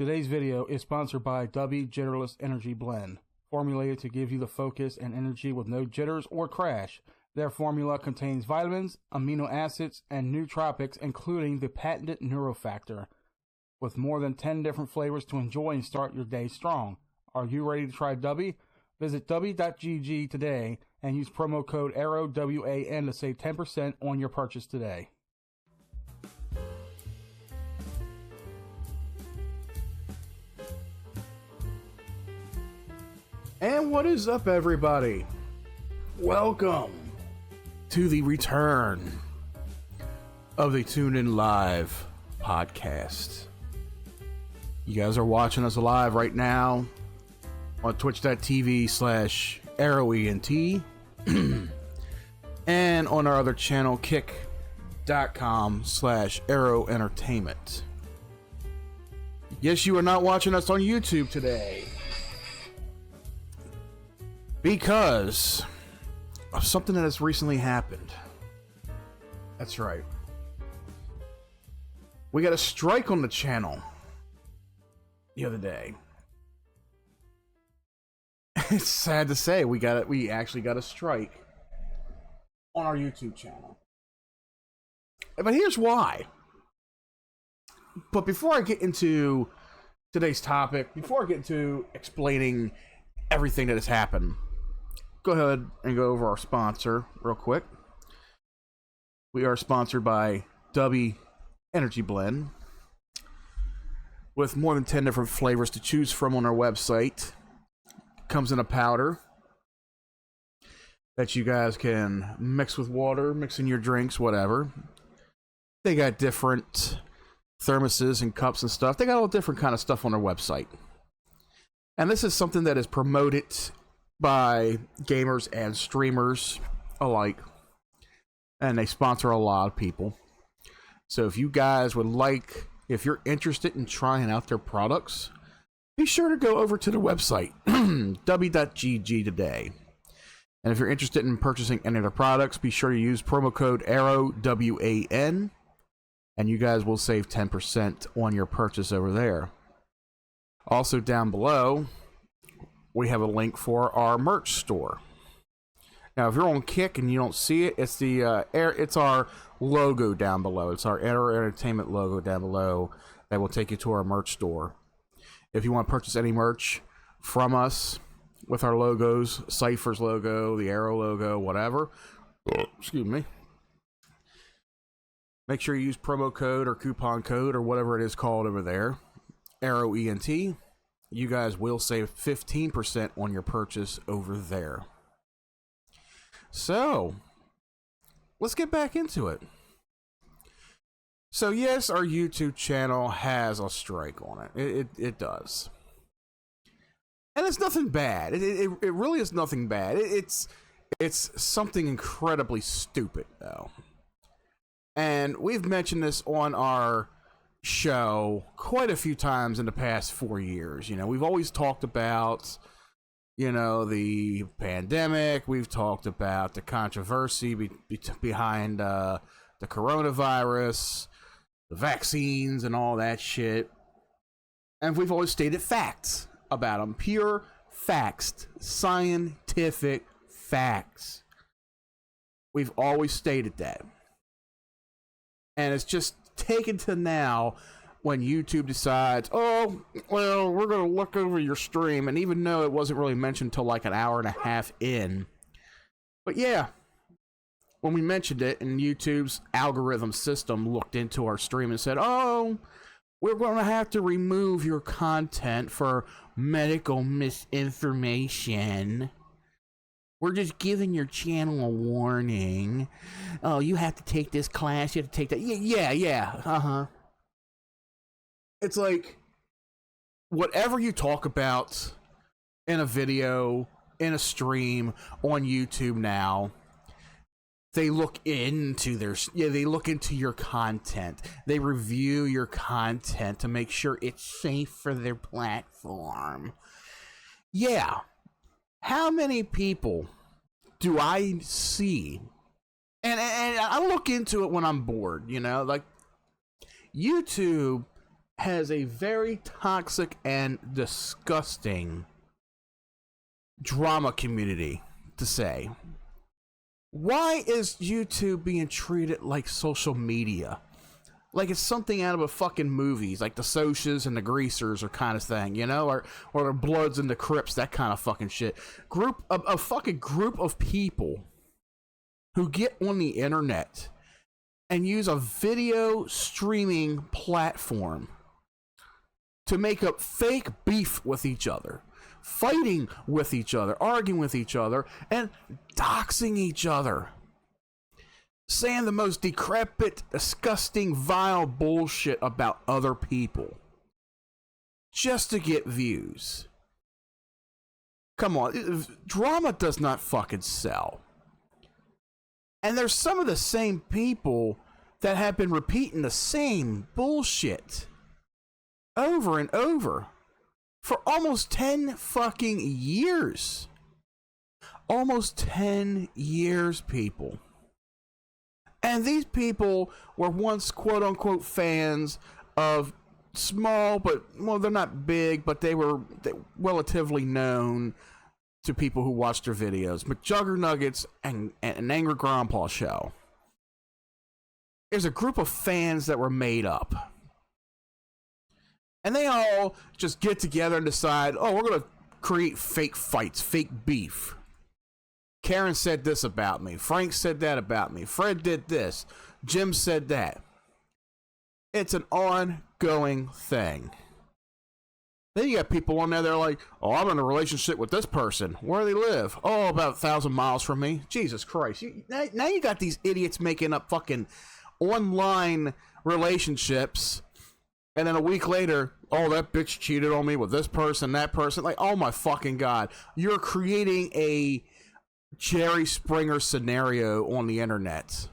Today's video is sponsored by W Jitterless Energy Blend, formulated to give you the focus and energy with no jitters or crash. Their formula contains vitamins, amino acids, and nootropics, including the patented Neurofactor, with more than 10 different flavors to enjoy and start your day strong. Are you ready to try W? Visit W.GG today and use promo code ARROWWAN to save 10% on your purchase today. And what is up, everybody? Welcome to the return of the Tune In Live podcast. You guys are watching us live right now on twitch.tv/ArrowENT and on our other channel, kick.com/ArrowEntertainment. Yes, you are not watching us on YouTube today because of something that has recently happened. That's right. We got a strike on the channel the other day. It's sad to say we actually got a strike on our YouTube channel. But here's why. But before I get into today's topic, before I get into explaining everything that has happened, go ahead and go over our sponsor real quick. We are sponsored by W Energy Blend, with more than 10 different flavors to choose from on our website. Comes in a powder that you guys can mix with water, mix in your drinks, whatever. They got different thermoses and cups and stuff. They got all different kind of stuff on their website. And this is something that is promoted by gamers and streamers alike, and they sponsor a lot of people. So if you guys would like, if you're interested in trying out their products, be sure to go over to the website w.gg today. And if you're interested in purchasing any of their products, be sure to use promo code ARROWWAN, and you guys will save 10% on your purchase over there. Also down below, we have a link for our merch store. Now, if you're on Kick and you don't see it, it's it's our logo down below. It's our Arrow Entertainment logo down below that will take you to our merch store. If you want to purchase any merch from us with our logos, CYPHER's logo, the Arrow logo, whatever, excuse me, make sure you use promo code or coupon code or whatever it is called over there, ArrowENT. You guys will save 15% on your purchase over there. So, let's get back into it. So yes, our YouTube channel has a strike on it. It does. And it's nothing bad. It really is nothing bad. It's something incredibly stupid, though. And we've mentioned this on our show quite a few times in the past 4 years. You know, we've always talked about, you know, the pandemic. We've talked about the controversy behind the coronavirus, the vaccines, and all that shit. And we've always stated facts about them. Pure facts. Scientific facts. We've always stated that. And it's just taken to now when YouTube decides, oh, well, we're going to look over your stream. And even though it wasn't really mentioned until like an hour and a half in. But yeah, when we mentioned it and YouTube's algorithm system looked into our stream and said, oh, we're going to have to remove your content for medical misinformation. We're just giving your channel a warning. Oh, you have to take this class. You have to take that. Yeah. Uh-huh. It's like, whatever you talk about in a video, in a stream, on YouTube now, they look into they look into your content. They review your content to make sure it's safe for their platform. Yeah. How many people do I see? And I look into it when I'm bored, you know, like YouTube has a very toxic and disgusting drama community to say. Why is YouTube being treated like social media? Like it's something out of a fucking movies, like the Socias and the Greasers or kind of thing, you know, or the Bloods and the Crips, that kind of fucking shit. A fucking group of people who get on the internet and use a video streaming platform to make up fake beef with each other, fighting with each other, arguing with each other, and doxing each other. Saying the most decrepit, disgusting, vile bullshit about other people. Just to get views. Come on, drama does not fucking sell. And there's some of the same people that have been repeating the same bullshit over and over for almost 10 fucking years. Almost 10 years, people. And these people were once quote-unquote fans of small, but, well, they're not big, but they were relatively known to people who watched their videos. McJuggernuggets and an Angry Grandpa Show. There's a group of fans that were made up. And they all just get together and decide, oh, we're going to create fake fights, fake beef. Karen said this about me. Frank said that about me. Fred did this. Jim said that. It's an ongoing thing. Then you got people on there, they're like, oh, I'm in a relationship with this person. Where do they live? Oh, about 1,000 miles from me. Jesus Christ. Now you got these idiots making up fucking online relationships. And then a week later, oh, that bitch cheated on me with this person, that person. Like, oh my fucking God. You're creating a Jerry Springer scenario on the internet,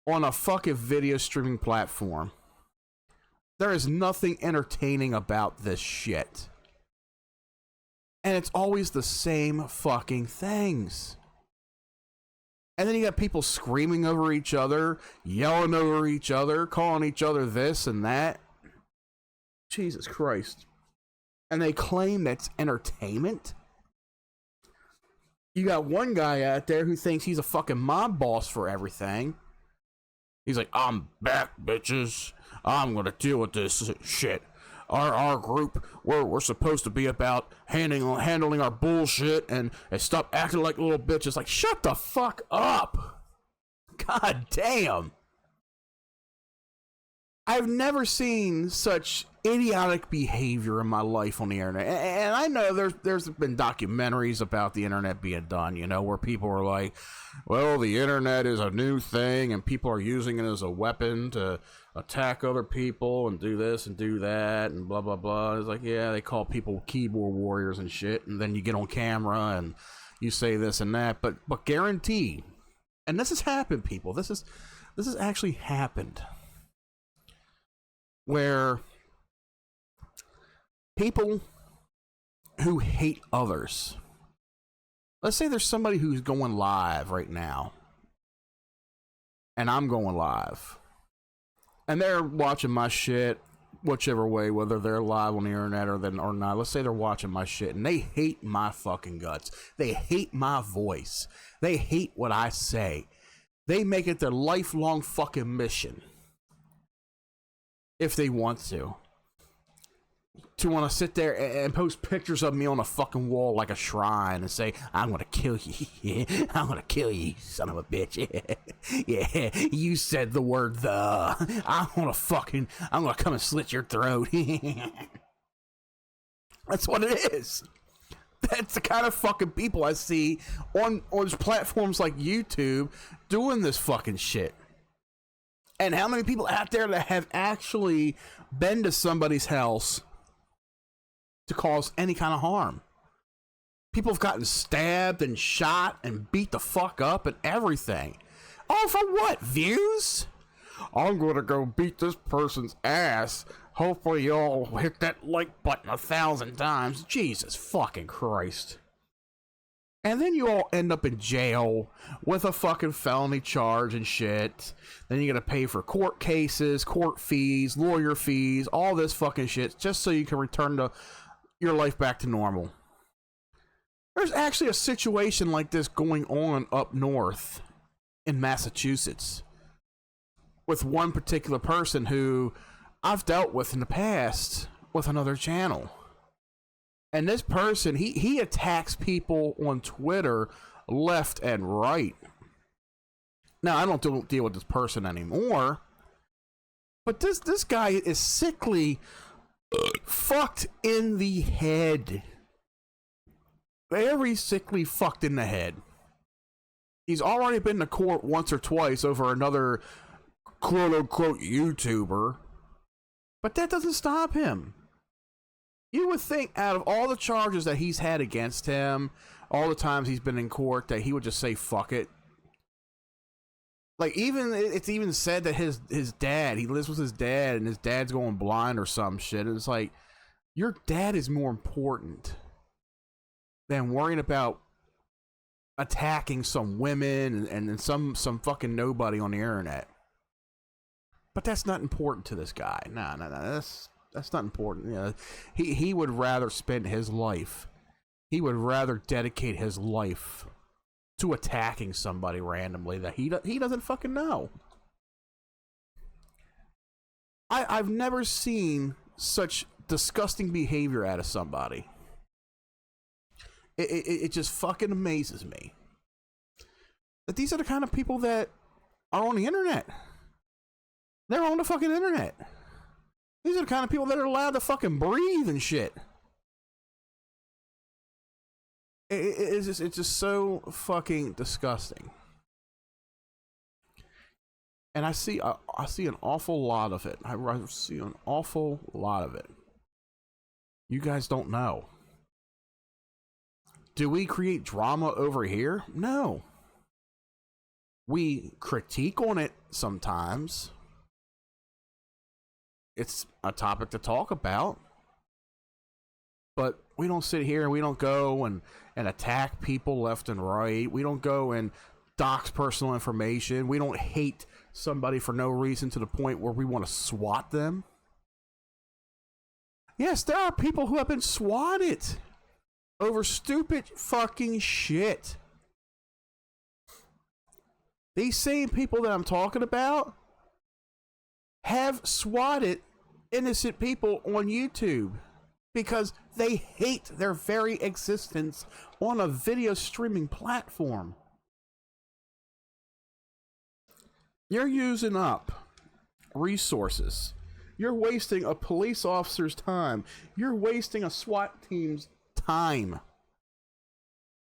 on a fucking video streaming platform. There is nothing entertaining about this shit, and it's always the same fucking things. And then you got people screaming over each other, yelling over each other, calling each other this and that. Jesus Christ. And they claim that's entertainment. You got one guy out there who thinks he's a fucking mob boss for everything. He's like, I'm back, bitches. I'm gonna deal with this shit. Our group, we're supposed to be about handling our bullshit and stop acting like little bitches. Like, shut the fuck up. God damn. I've never seen such idiotic behavior in my life on the internet. And I know there's been documentaries about the internet being done, you know, where people are like, well, the internet is a new thing and people are using it as a weapon to attack other people and do this and do that and blah, blah, blah. It's like, yeah, they call people keyboard warriors and shit. And then you get on camera and you say this and that. But guaranteed, and this has happened, people. This has actually happened. Where people who hate others, let's say there's somebody who's going live right now, and I'm going live, and they're watching my shit, whichever way, whether they're live on the internet or not. Let's say they're watching my shit, and they hate my fucking guts. They hate my voice. They hate what I say. They make it their lifelong fucking mission, if they want to want to sit there and post pictures of me on a fucking wall like a shrine and say, I'm gonna kill you. I'm gonna kill you, son of a bitch. Yeah, you said the word the. I'm gonna come and slit your throat. That's what it is. That's the kind of fucking people I see on platforms like YouTube doing this fucking shit. And how many people out there that have actually been to somebody's house to cause any kind of harm? People have gotten stabbed and shot and beat the fuck up and everything. Oh, for what? Views? I'm gonna go beat this person's ass. Hopefully y'all hit that like button 1,000 times. Jesus fucking Christ. And then you all end up in jail with a fucking felony charge and shit. Then you gotta pay for court cases, court fees, lawyer fees, all this fucking shit, just so you can return to your life back to normal. There's actually a situation like this going on up north in Massachusetts with one particular person who I've dealt with in the past with another channel. And this person, he attacks people on Twitter left and right. Now, I don't deal with this person anymore, but this guy is sickly fucked in the head. Very sickly fucked in the head. He's already been to court once or twice over another quote-unquote YouTuber, but that doesn't stop him. You would think out of all the charges that he's had against him, all the times he's been in court, that he would just say fuck it. Like, it's even said that his dad, he lives with his dad and his dad's going blind or some shit. And it's like, your dad is more important than worrying about attacking some women and some fucking nobody on the internet. But that's not important to this guy. No, that's not important. You know, he would rather spend his life. He would rather dedicate his life to attacking somebody randomly that he doesn't fucking know. I've never seen such disgusting behavior out of somebody. It just fucking amazes me that these are the kind of people that are on the internet. They're on the fucking internet. These are the kind of people that are allowed to fucking breathe and shit. It's just so fucking disgusting. And I see an awful lot of it. I see an awful lot of it. You guys don't know. Do we create drama over here? No. We critique on it sometimes. It's a topic to talk about. But we don't sit here and we don't go and attack people left and right. We don't go and dox personal information. We don't hate somebody for no reason to the point where we want to swat them. Yes, there are people who have been swatted over stupid fucking shit. These same people that I'm talking about have swatted innocent people on YouTube because they hate their very existence on a video streaming platform. You're using up resources. You're wasting a police officer's time. You're wasting a SWAT team's time.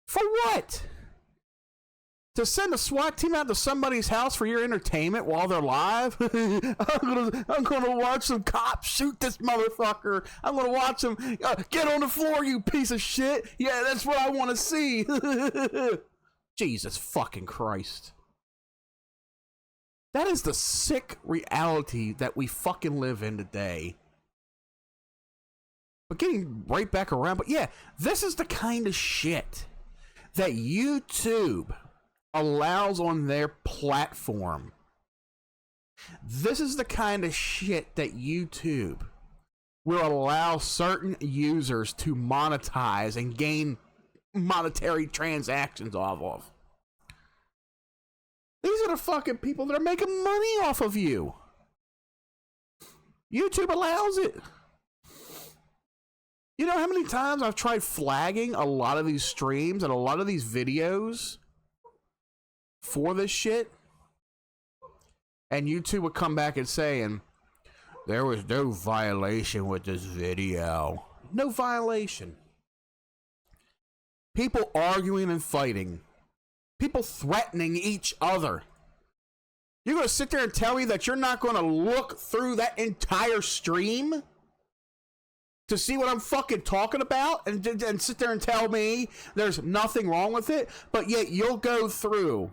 For what? To send a SWAT team out to somebody's house for your entertainment while they're live? I'm gonna watch some cops shoot this motherfucker. I'm gonna watch them get on the floor, you piece of shit. Yeah, that's what I want to see. Jesus fucking Christ. That is the sick reality that we fucking live in today. But getting right back around, but yeah, this is the kind of shit that YouTube allows on their platform. This is the kind of shit that YouTube will allow certain users to monetize and gain monetary transactions off of. These are the fucking people that are making money off of you. YouTube allows it. You know how many times I've tried flagging a lot of these streams and a lot of these videos for this shit? And YouTube would come back and saying, there was no violation with this video. No violation. People arguing and fighting. People threatening each other. You're going to sit there and tell me that you're not going to look through that entire stream to see what I'm fucking talking about and sit there and tell me there's nothing wrong with it, but yet you'll go through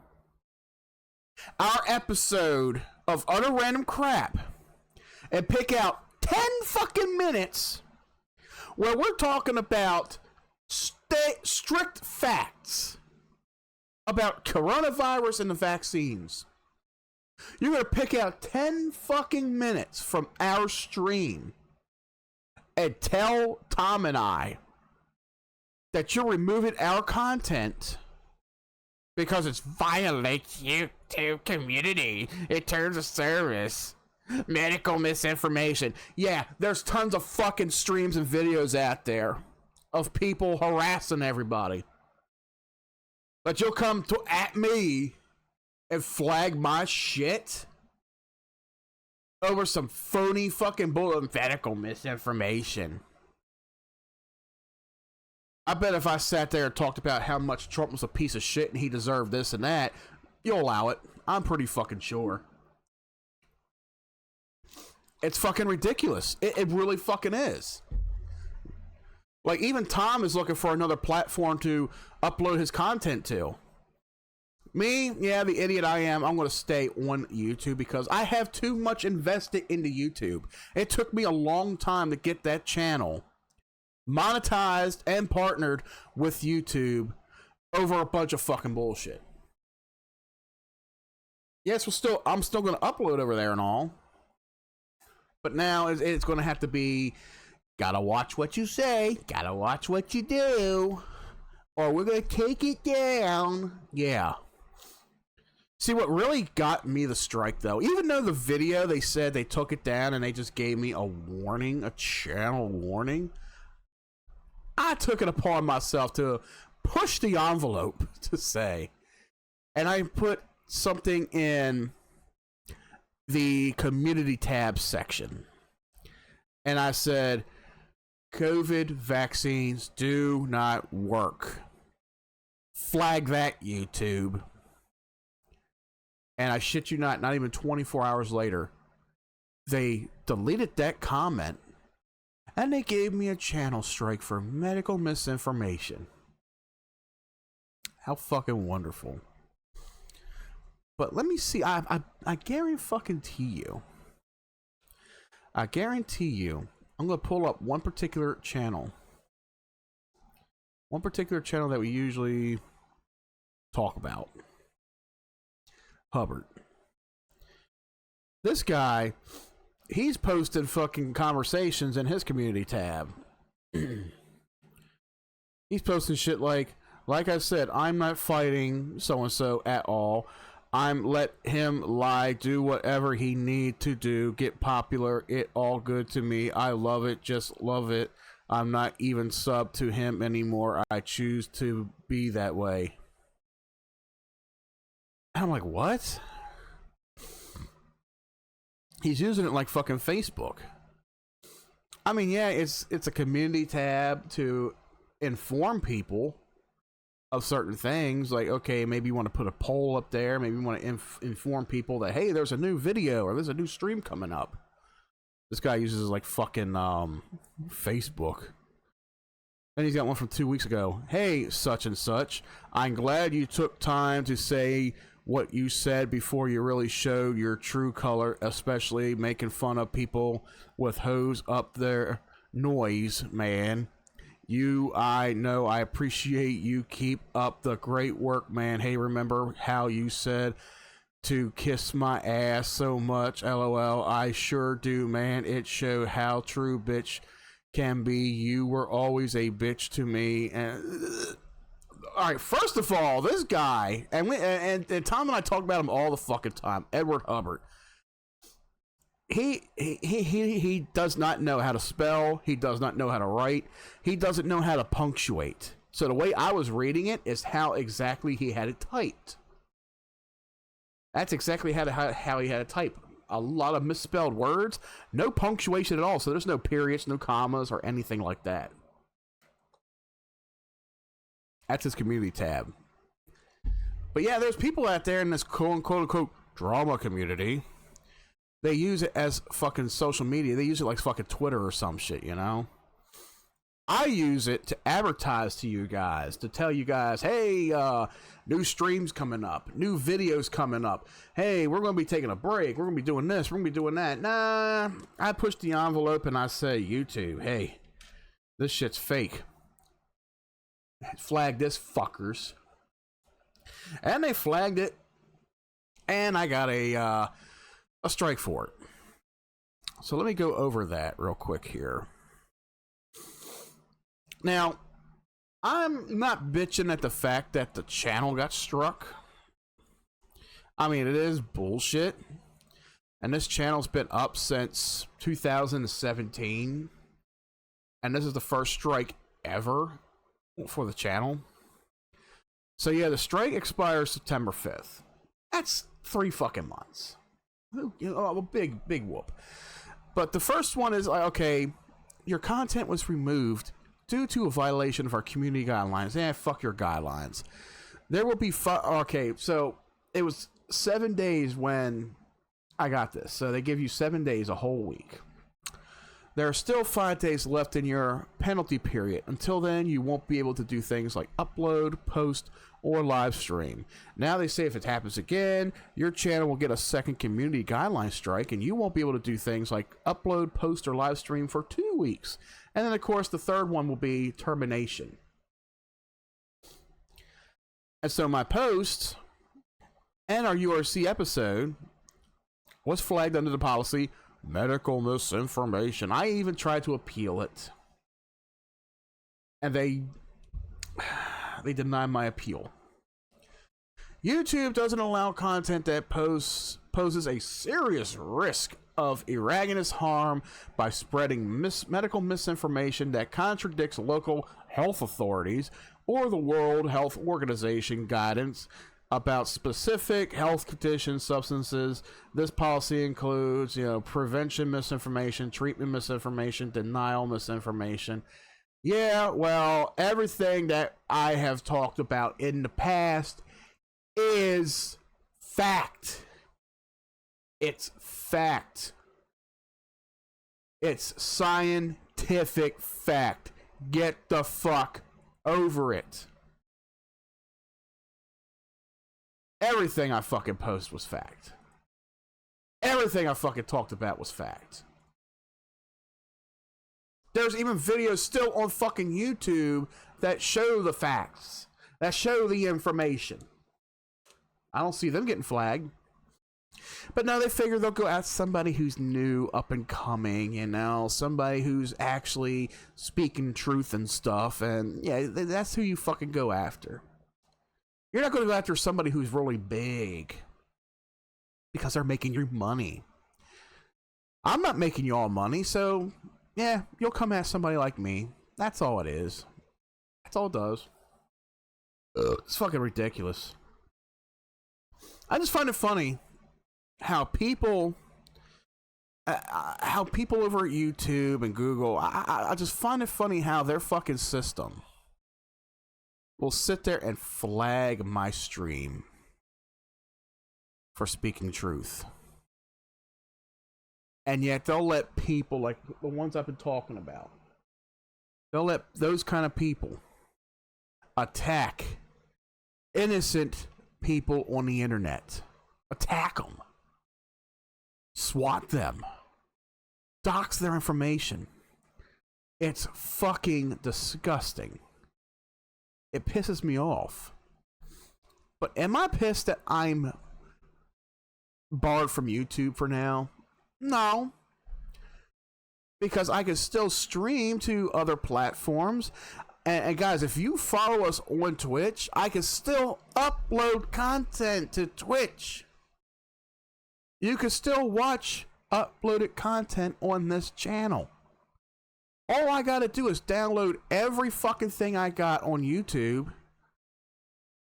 our episode of Utter Random Crap and pick out 10 fucking minutes where we're talking about strict facts about coronavirus and the vaccines. You're going to pick out 10 fucking minutes from our stream and tell Tom and I that you're removing our content because it violates YouTube community. It terms of service. Medical misinformation. Yeah, there's tons of fucking streams and videos out there of people harassing everybody. But you'll come at me and flag my shit over some phony fucking medical misinformation. I bet if I sat there and talked about how much Trump was a piece of shit and he deserved this and that, you'll allow it. I'm pretty fucking sure. It's fucking ridiculous. It really fucking is. Like, even Tom is looking for another platform to upload his content to. Me, yeah, the idiot I am, I'm going to stay on YouTube because I have too much invested into YouTube. It took me a long time to get that channel monetized and partnered with YouTube over a bunch of fucking bullshit. Yes, I'm still going to upload over there and all. But now it's going to have to be, gotta watch what you say, gotta watch what you do, or we're going to take it down. Yeah. See, what really got me the strike, though, even though the video, they said they took it down and they just gave me a warning, a channel warning, I took it upon myself to push the envelope, to say, and I put something in the community tab section, and I said, COVID vaccines do not work. Flag that, YouTube. And I shit you not even 24 hours later, they deleted that comment and they gave me a channel strike for medical misinformation. How fucking wonderful. But let me see, I guarantee you, I'm going to pull up one particular channel that we usually talk about. Hubbard. This guy, he's posted fucking conversations in his community tab. He's posting shit like I said, I'm not fighting so-and-so at all. I'm let him lie, do whatever he need to do, get popular, it all good to me. I love it, just love it. I'm not even sub to him anymore. I choose to be that way. And I'm like, what? He's using it like fucking Facebook. I mean, yeah, it's a community tab to inform people of certain things. Like, okay, maybe you want to put a poll up there. Maybe you want to inform people that, hey, there's a new video or there's a new stream coming up. This guy uses like fucking Facebook. And he's got one from 2 weeks ago. Hey, such and such. I'm glad you took time to say what you said before you really showed your true color, especially making fun of people with hose up their noise, man. I know I appreciate you. Keep up the great work, man. Hey, remember how you said to kiss my ass so much? LOL. I sure do, man. It showed how true bitch can be. You were always a bitch to me. And all right, first of all, this guy, and Tom and I talk about him all the fucking time, Edward Hubbard. He does not know how to spell. He does not know how to write. He doesn't know how to punctuate. So the way I was reading it is how exactly he had it typed. That's exactly how he had it typed. A lot of misspelled words, no punctuation at all. So there's no periods, no commas, or anything like that. That's his community tab. But yeah, there's people out there in this quote unquote drama community. They use it as fucking social media. They use it like fucking Twitter or some shit, you know? I use it to advertise to you guys, to tell you guys, hey, new streams coming up, new videos coming up. Hey, we're going to be taking a break. We're going to be doing this. We're going to be doing that. Nah, I push the envelope and I say, YouTube, hey, this shit's fake. Flag this, fuckers. And they flagged it, and I got a strike for it. So let me go over that real quick here. Now, I'm not bitching at the fact that the channel got struck. I mean, it is bullshit. And this channel's been up since 2017. And this is the first strike ever for the channel. So yeah, the strike expires September 5th. That's 3 fucking months. You know, a big whoop. But the first one is like, okay, your content was removed due to a violation of our community guidelines. Fuck your guidelines. There will be okay, so it was 7 days when I got this. So they give you 7 days, a whole week. There are still 5 days left in your penalty period. Until then, you won't be able to do things like upload, post, or live stream. Now they say if it happens again, your channel will get a second community guideline strike, and you won't be able to do things like upload, post, or live stream for 2 weeks. And then, of course, the third one will be termination. And so my post and our URC episode was flagged under the policy medical misinformation. I even tried to appeal it, and they denied my appeal. YouTube doesn't allow content that poses a serious risk of erroneous harm by spreading medical misinformation that contradicts local health authorities or the World Health Organization guidance about specific health conditions, substances. This policy includes, prevention misinformation, treatment misinformation, denial misinformation. Yeah, well, everything that I have talked about in the past is fact. It's fact. It's scientific fact. Get the fuck over it. Everything I fucking post was fact. Everything I fucking talked about was fact. There's even videos still on fucking YouTube that show the facts, that show the information. I don't see them getting flagged. But now they figure they'll go after somebody who's new, up and coming, somebody who's actually speaking truth and stuff. And yeah, that's who you fucking go after. You're not going to go after somebody who's really big because they're making you money. I'm not making you all money, so yeah, you'll come at somebody like me. That's all it is. That's all it does. It's fucking ridiculous. I just find it funny how people over at YouTube and Google, I just find it funny how their fucking system will sit there and flag my stream for speaking truth. And yet they'll let people like the ones I've been talking about, they'll let those kind of people attack innocent people on the internet. Attack them. SWAT them. Dox their information. It's fucking disgusting. It pisses me off. But am I pissed that I'm barred from YouTube for now? No. Because I can still stream to other platforms. And guys, if you follow us on Twitch, I can still upload content to Twitch. You can still watch uploaded content on this channel. All I gotta do is download every fucking thing I got on YouTube.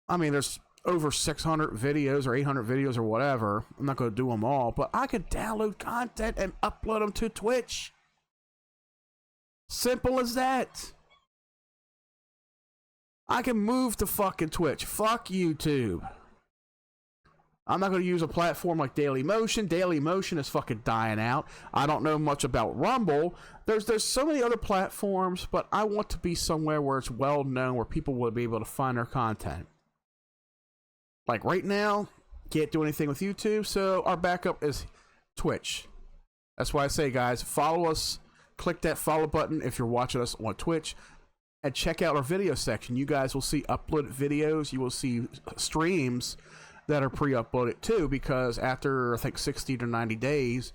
I mean, there's over 600 videos or 800 videos or whatever. I'm not gonna do them all, but I could download content and upload them to Twitch. Simple as that. I can move to fucking Twitch. Fuck YouTube. I'm not going to use a platform like Dailymotion. Dailymotion is fucking dying out. I don't know much about Rumble. There's so many other platforms, but I want to be somewhere where it's well known, where people will be able to find our content. Like right now, can't do anything with YouTube, so our backup is Twitch. That's why I say, guys, follow us. Click that follow button if you're watching us on Twitch. and check out our video section. You guys will see uploaded videos. You will see streams that are pre-uploaded too, because after I think 60 to 90 days,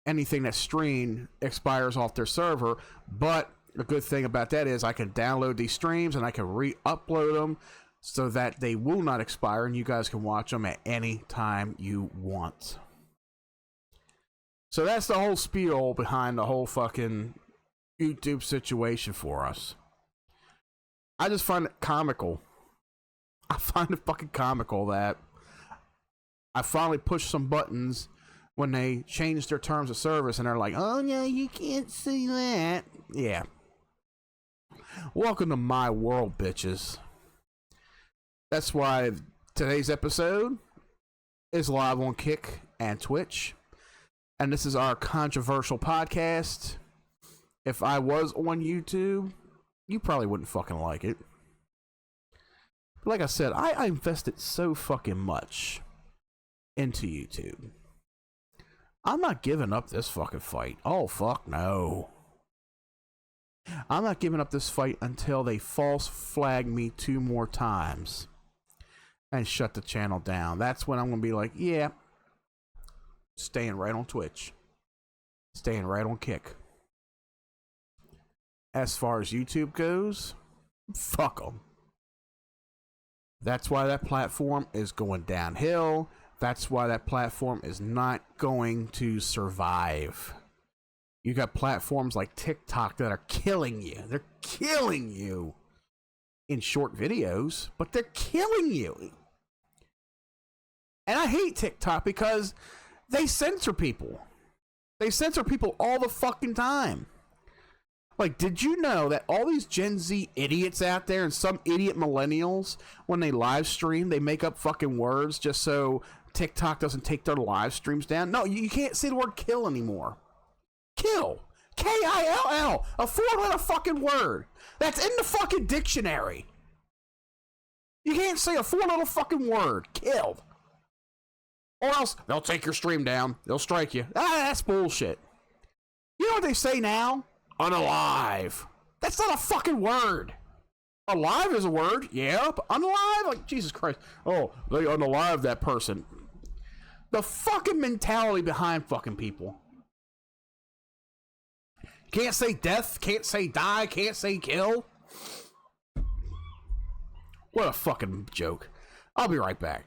anything that's streamed expires off their server. But the good thing about that is I can download these streams and I can re-upload them so that they will not expire, and you guys can watch them at any time you want. So that's the whole spiel behind the whole fucking YouTube situation for us. I just find it comical. I find it fucking comical that I finally pushed some buttons when they changed their terms of service and they're like, oh no, you can't see that. Yeah. Welcome to my world, bitches. That's why today's episode is live on Kick and Twitch. And this is our controversial podcast. If I was on YouTube, you probably wouldn't fucking like it. But like I said, I invested so fucking much into YouTube. I'm not giving up this fucking fight. Oh, fuck no. I'm not giving up this fight until they false flag me 2 more times and shut the channel down. That's when I'm going to be like, yeah, staying right on Twitch. Staying right on Kick. As far as YouTube goes, fuck them. That's why that platform is going downhill. That's why that platform is not going to survive. You got platforms like TikTok that are killing you. They're killing you in short videos, but they're killing you. And I hate TikTok because they censor people. They censor people all the fucking time. Like, did you know that all these Gen Z idiots out there and some idiot millennials, when they live stream, they make up fucking words just so TikTok doesn't take their live streams down? No, you can't say the word kill anymore. Kill. K-I-L-L. A 4-letter fucking word. That's in the fucking dictionary. You can't say a 4-letter fucking word. Kill. Or else they'll take your stream down. They'll strike you. That's bullshit. You know what they say now? Unalive. That's not a fucking word. Alive is a word. Yeah, but unalive? Like, Jesus Christ. Oh, they unalive that person. The fucking mentality behind fucking people. Can't say death. Can't say die. Can't say kill. What a fucking joke. I'll be right back.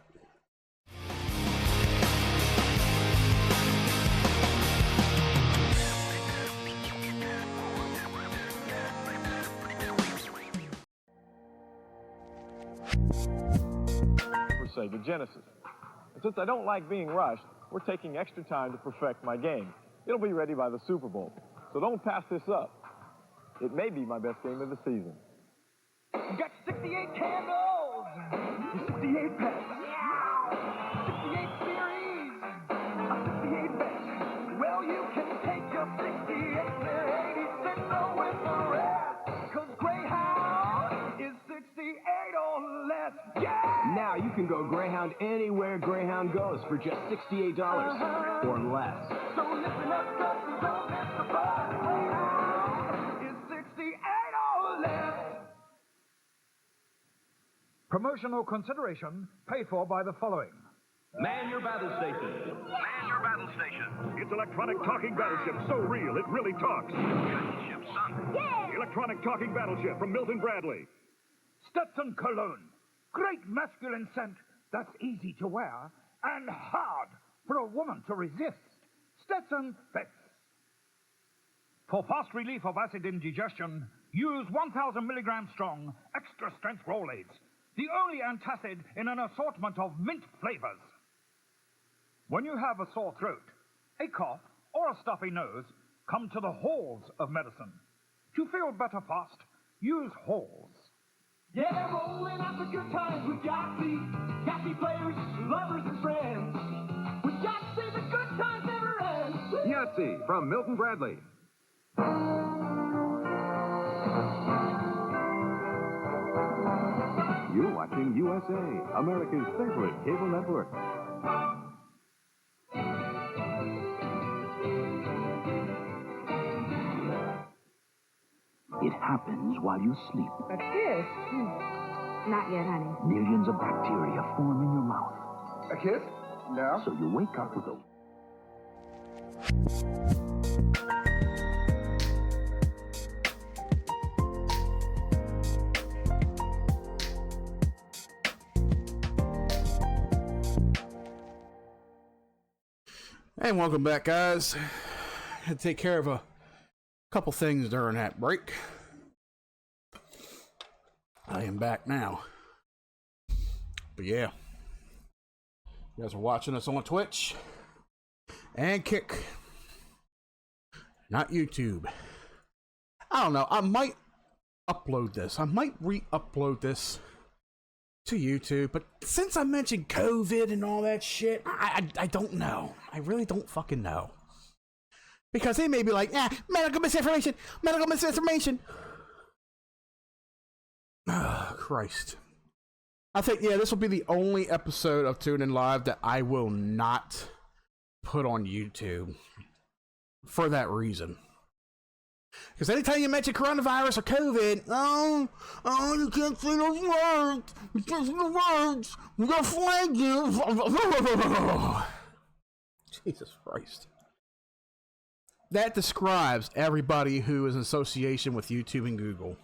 For Sega Genesis. And since I don't like being rushed, we're taking extra time to perfect my game. It'll be ready by the Super Bowl, so don't pass this up. It may be my best game of the season. You got 68 candles, 68 pets, 68 series, a 68 bet. Well, you can take your 68 to 86 with the rest, 'cause Greyhound is 68 or less. Yeah! Now you can go Greyhound anywhere Greyhound goes for just $68 or less. So listen up, 'cause you don't miss the bus. Greyhound is 68 or less. Promotional consideration paid for by the following. Man your battle station. Man your battle station. It's electronic talking battleship, so real it really talks. Ship sunk. Electronic talking battleship from Milton Bradley. Stetson Cologne. Great masculine scent that's easy to wear and hard for a woman to resist. Stetson Fits. For fast relief of acid indigestion, use 1,000 milligram strong, extra strength Rolaids. The only antacid in an assortment of mint flavors. When you have a sore throat, a cough, or a stuffy nose, come to the halls of medicine. To feel better fast, use halls. Yeah, rolling out the good times with Yahtzee players, lovers, and friends. With Yahtzee, the good times never end. Yahtzee from Milton Bradley. You're watching USA, America's favorite cable network. It happens while you sleep. A kiss? Not yet, honey. Millions of bacteria form in your mouth. A kiss? No. So you wake up with a... And welcome back, guys. Had to take care of a couple things during that break. I am back now. But yeah, you guys are watching us on Twitch and Kick, not YouTube. I don't know. I might upload this. I might re-upload this to YouTube, but since I mentioned COVID and all that shit, I don't know. I really don't fucking know. Because they may be like, medical misinformation, medical misinformation. Oh, Christ. I think, yeah, this will be the only episode of Tune In Live that I will not put on YouTube for that reason. Because anytime you mention coronavirus or COVID, you can't say those words. You can't say the words. We're going to flag you. Jesus Christ. That describes everybody who is in association with YouTube and Google.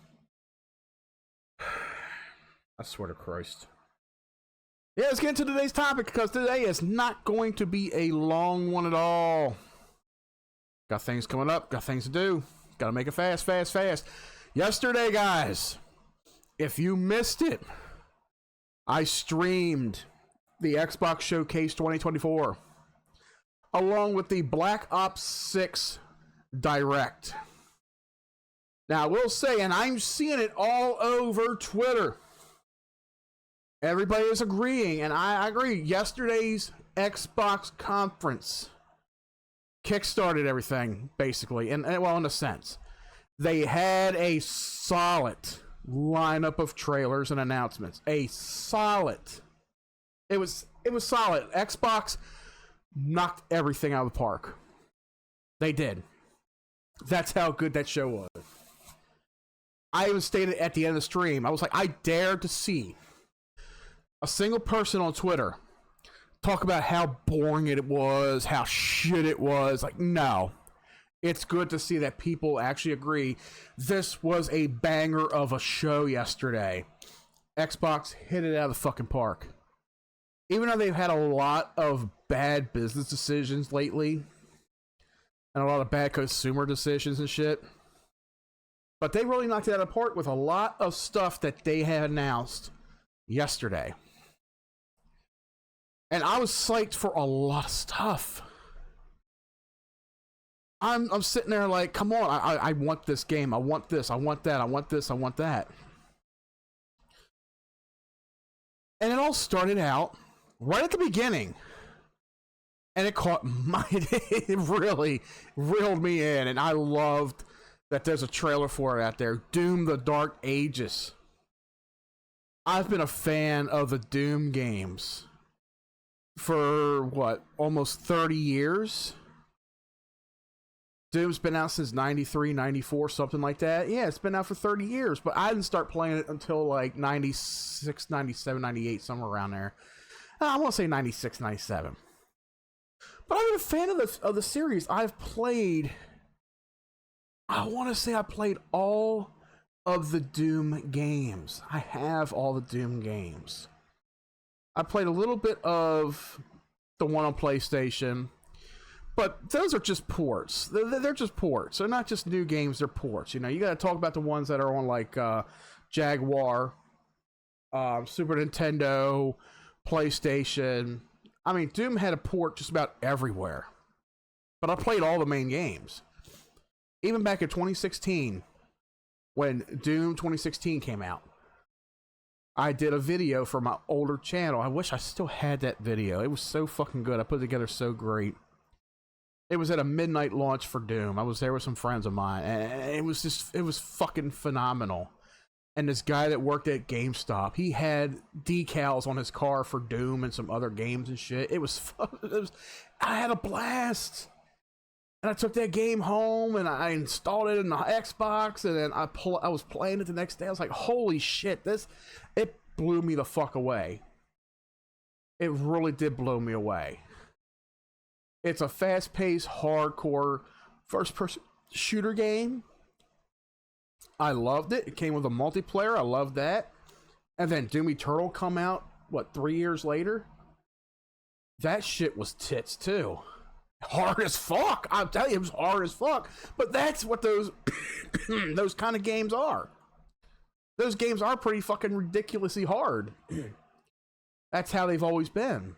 I swear to Christ. Yeah, let's get into today's topic, because today is not going to be a long one at all. Got things coming up, got things to do. Gotta make it fast. Yesterday, guys, if you missed it, I streamed the Xbox Showcase 2024 along with the Black Ops 6 Direct. Now, I will say, and I'm seeing it all over Twitter, everybody is agreeing, and I agree, yesterday's Xbox conference kickstarted everything, basically, and well, in a sense. They had a solid lineup of trailers and announcements. It was solid. Xbox knocked everything out of the park. They did. That's how good that show was. I even stated at the end of the stream, I was like, I dare to see a single person on Twitter talk about how boring it was, how shit it was. Like, no. It's good to see that people actually agree this was a banger of a show yesterday. Xbox hit it out of the fucking park. Even though they've had a lot of bad business decisions lately, and a lot of bad consumer decisions and shit, but they really knocked it out of the park with a lot of stuff that they had announced yesterday. And I was psyched for a lot of stuff. I'm sitting there like, come on, I want this game. I want this. I want that. I want this. I want that. And it all started out right at the beginning. And it it really reeled me in. And I loved that there's a trailer for it out there. Doom: The Dark Ages. I've been a fan of the Doom games for what, almost 30 years. Doom's been out since 93, 94, something like that. Yeah, it's been out for 30 years, but I didn't start playing it until like 96, 97, 98, somewhere around there. I want to say 96, 97. But I'm a fan of the series. I've played, I want to say I played all of the Doom games. I have all the Doom games. I played a little bit of the one on PlayStation, but those are just ports. They're just ports. They're not just new games, they're ports. You know, you got to talk about the ones that are on like Jaguar, Super Nintendo, PlayStation. I mean, Doom had a port just about everywhere. But I played all the main games. Even back in 2016, when Doom 2016 came out, I did a video for my older channel. I wish I still had that video. It was so fucking good. I put it together so great. It was at a midnight launch for Doom. I was there with some friends of mine, and it was fucking phenomenal. And this guy that worked at GameStop, he had decals on his car for Doom and some other games and shit. I had a blast. And I took that game home and I installed it in the Xbox, and then I was playing it the next day. I was like, holy shit, it blew me the fuck away. It really did blow me away. It's a fast-paced, hardcore, first-person shooter game. I loved it. It came with a multiplayer. I loved that. And then Doom Eternal come out, 3 years later? That shit was tits, too. Hard as fuck. I'll tell you, it was hard as fuck. But that's what those those kind of games are. Those games are pretty fucking ridiculously hard. That's how they've always been.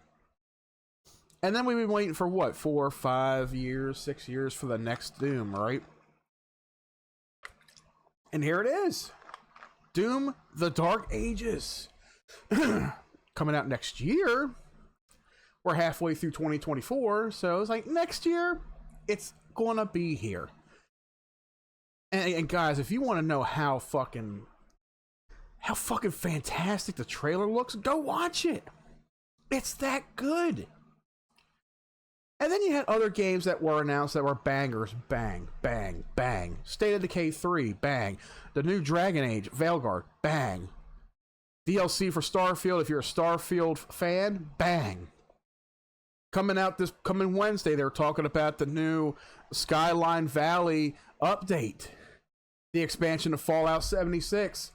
And then we've been waiting for 4, 5 years, 6 years for the next Doom, right? And here it is. Doom: The Dark Ages. Coming out next year. We're halfway through 2024, so it's like next year, it's gonna be here. And guys, if you want to know how fucking fantastic the trailer looks, go watch it. It's that good. And then you had other games that were announced that were bangers. Bang, bang, bang. State of Decay 3, bang. The new Dragon Age, Veilguard, bang. DLC for Starfield, if you're a Starfield fan, bang. Coming Wednesday, they were talking about the new Skyline Valley update. The expansion of Fallout 76.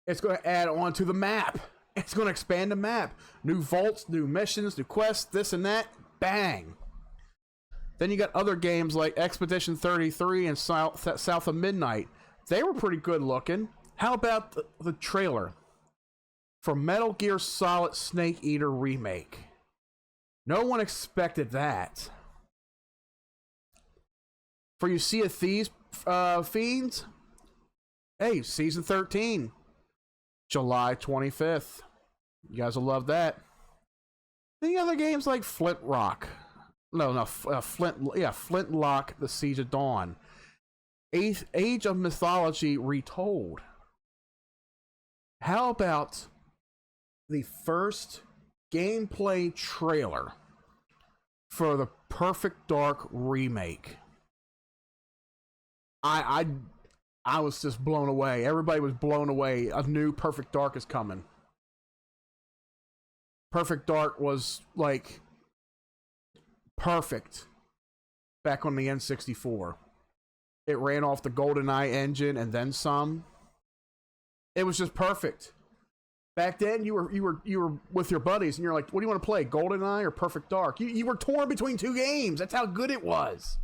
It's going to add on to the map. It's going to expand the map. New vaults, new missions, new quests, this and that. Bang. Then you got other games like Expedition 33 and South of Midnight. They were pretty good looking. How about the trailer for Metal Gear Solid Snake Eater Remake? No one expected that. For you Sea of Thieves fiends, hey, Season 13, July 25th. You guys will love that. Then the other games like Flintlock, The Siege of Dawn, Age of Mythology Retold. How about the first gameplay trailer for the Perfect Dark remake? I was just blown away. Everybody was blown away. A new Perfect Dark is coming. Perfect Dark was like perfect back on the N64. It ran off the GoldenEye engine and then some. It was just perfect. Back then, you were with your buddies, and you're like, "What do you want to play, GoldenEye or Perfect Dark?" You were torn between two games. That's how good it was.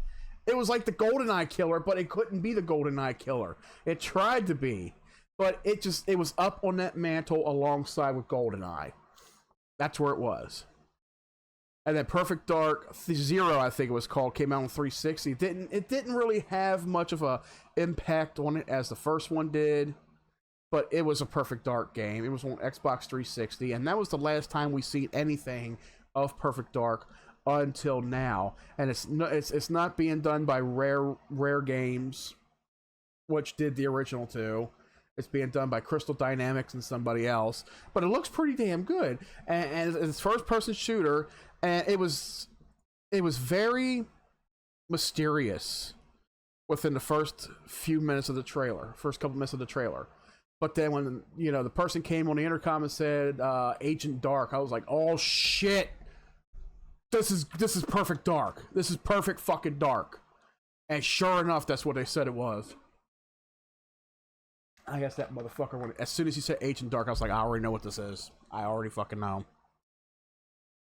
It was like the GoldenEye killer, but it couldn't be the GoldenEye killer. It tried to be, but it was up on that mantle alongside with GoldenEye. That's where it was. And then Perfect Dark Zero, I think it was called, came out on 360. It didn't really have much of a impact on it as the first one did. But it was a Perfect Dark game. It was on Xbox 360, and that was the last time we see anything of Perfect Dark until now. And it's not being done by Rare Games, which did the original two. It's being done by Crystal Dynamics and somebody else. But it looks pretty damn good. And it's first-person shooter, and it was very mysterious within the first few minutes of the trailer, first couple minutes of the trailer. But then when, the person came on the intercom and said, Agent Dark, I was like, oh shit. This is Perfect Dark. This is Perfect fucking Dark. And sure enough, that's what they said it was. I guess that motherfucker, as soon as he said Agent Dark, I was like, I already know what this is. I already fucking know.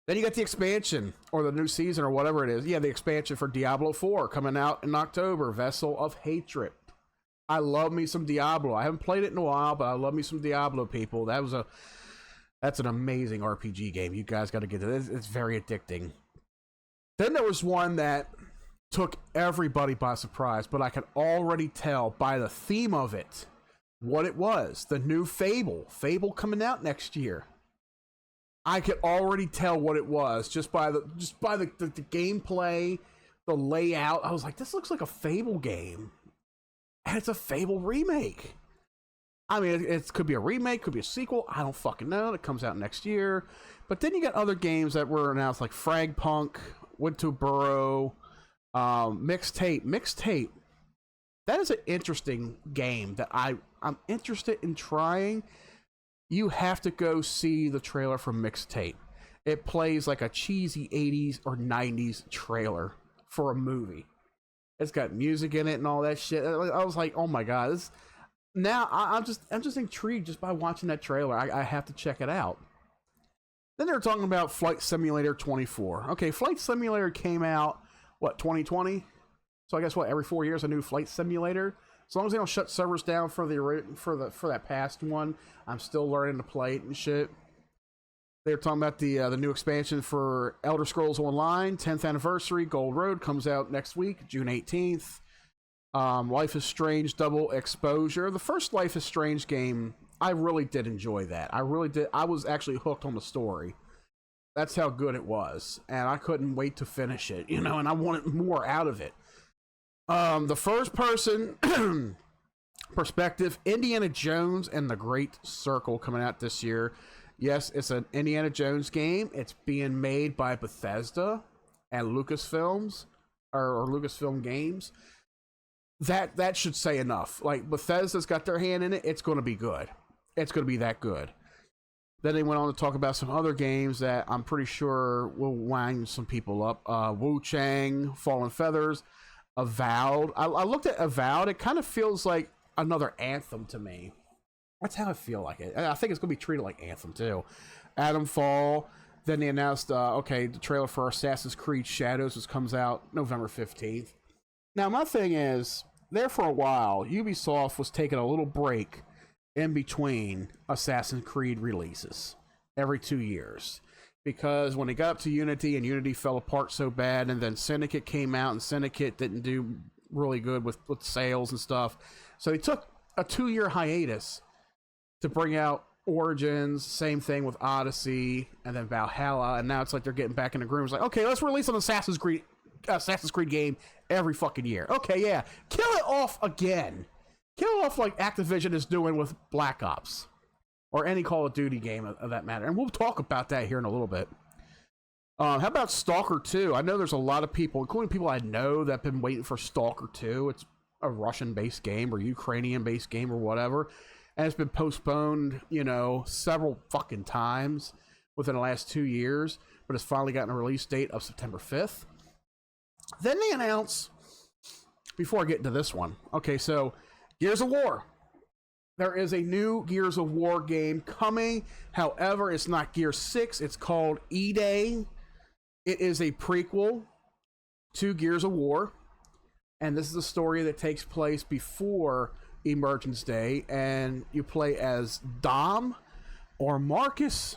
Then you got the expansion, or the new season, or whatever it is. Yeah, the expansion for Diablo 4 coming out in October, Vessel of Hatred. I love me some Diablo. I haven't played it in a while, but I love me some Diablo, people. That's an amazing RPG game. You guys got to get to it. It's very addicting. Then there was one that took everybody by surprise, but I could already tell by the theme of it what it was. The new Fable. Fable coming out next year. I could already tell what it was just by the gameplay, the layout. I was like, this looks like a Fable game. And it's a Fable remake. I mean, it could be a remake, could be a sequel. I don't fucking know. It comes out next year. But then you got other games that were announced, like Fragpunk, Went to Burrow, Mixtape. That is an interesting game that I'm interested in trying. You have to go see the trailer for Mixtape. It plays like a cheesy 80s or 90s trailer for a movie. It's got music in it and all that shit. I was like, oh my god, I'm just intrigued just by watching that trailer. I have to check it out. Then they're talking about Flight Simulator 24. Okay, Flight Simulator came out, 2020? So I guess every 4 years a new Flight Simulator. As long as they don't shut servers down for that past one, I'm still learning to play it and shit. They're talking about the new expansion for Elder Scrolls Online, 10th anniversary, Gold Road comes out next week, June 18th. Life is Strange Double Exposure. The first Life is Strange game, I really did enjoy that. I really did. I was actually hooked on the story. That's how good it was. And I couldn't wait to finish it, and I wanted more out of it. The first person perspective, Indiana Jones and the Great Circle coming out this year. Yes, it's an Indiana Jones game. It's being made by Bethesda and Lucasfilms or Lucasfilm Games. That should say enough. Like, Bethesda's got their hand in it. It's going to be good. It's going to be that good. Then they went on to talk about some other games that I'm pretty sure will wind some people up. Wu Chang, Fallen Feathers, Avowed. I looked at Avowed. It kind of feels like another Anthem to me. That's how I feel like it. I think it's going to be treated like Anthem, too. Adam Fall. Then they announced, the trailer for Assassin's Creed Shadows, which comes out November 15th. Now, my thing is, there for a while, Ubisoft was taking a little break in between Assassin's Creed releases every 2 years. Because when they got up to Unity, and Unity fell apart so bad, and then Syndicate came out, and Syndicate didn't do really good with sales and stuff. So they took a 2-year hiatus to bring out Origins, same thing with Odyssey, and then Valhalla, and now it's like they're getting back in the groove. It's like, okay, let's release an Assassin's Creed game every fucking year. Okay, yeah. Kill it off again. Kill it off like Activision is doing with Black Ops. Or any Call of Duty game of that matter. And we'll talk about that here in a little bit. How about Stalker 2? I know there's a lot of people, including people I know, that have been waiting for Stalker 2. It's a Russian-based game or Ukrainian-based game or whatever. And it's been postponed, several fucking times within the last 2 years. But it's finally gotten a release date of September 5th. Then they announce, before I get into this one, okay, so Gears of War. There is a new Gears of War game coming. However, it's not Gears 6. It's called E-Day. It is a prequel to Gears of War. And this is a story that takes place before Emergence Day. And you play as Dom or Marcus.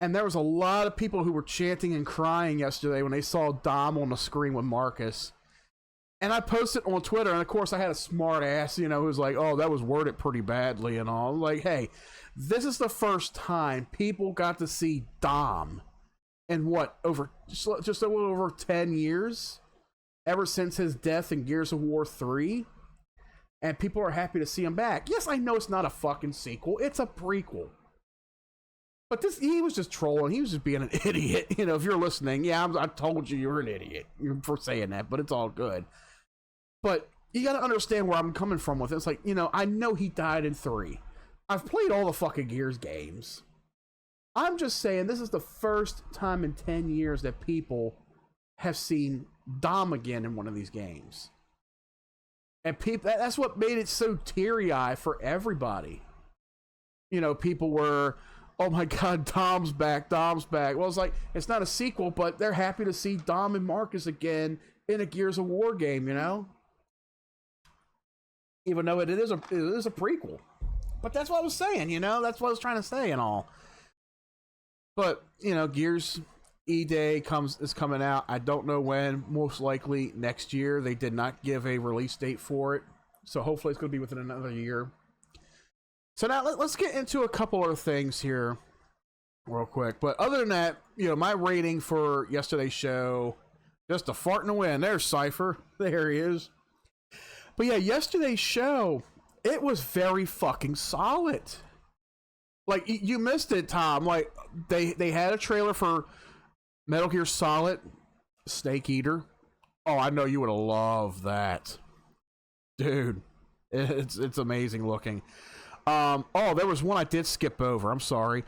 And there was a lot of people who were chanting and crying yesterday when they saw Dom on the screen with Marcus. And I posted on Twitter, and of course I had a smart ass, who was like, oh, that was worded pretty badly and all. I'm like, hey, this is the first time people got to see Dom in over just a little over 10 years, ever since his death in Gears of War 3. And people are happy to see him back. Yes, I know it's not a fucking sequel. It's a prequel. But he was just trolling. He was just being an idiot. If you're listening, yeah, I told you were an idiot for saying that, but it's all good. But you got to understand where I'm coming from with it. It's like, I know he died in 3. I've played all the fucking Gears games. I'm just saying this is the first time in 10 years that people have seen Dom again in one of these games. And that's what made it so teary-eyed for everybody. People were, oh my God, Dom's back. Well, it's like, it's not a sequel, but they're happy to see Dom and Marcus again in a Gears of War game, Even though it is a prequel. But that's what I was saying, That's what I was trying to say and all. But, Gears E-Day is coming out. I don't know when. Most likely next year. They did not give a release date for it. So hopefully it's going to be within another year. So now let's get into a couple other things here real quick. But other than that, my rating for yesterday's show, just a fart in the wind. There's Cypher. There he is. But yeah, yesterday's show, it was very fucking solid. Like, you missed it, Tom. Like, they had a trailer for Metal Gear Solid Snake Eater. Oh, I know you would have loved that. Dude, it's amazing looking. Oh, there was one I did skip over. I'm sorry.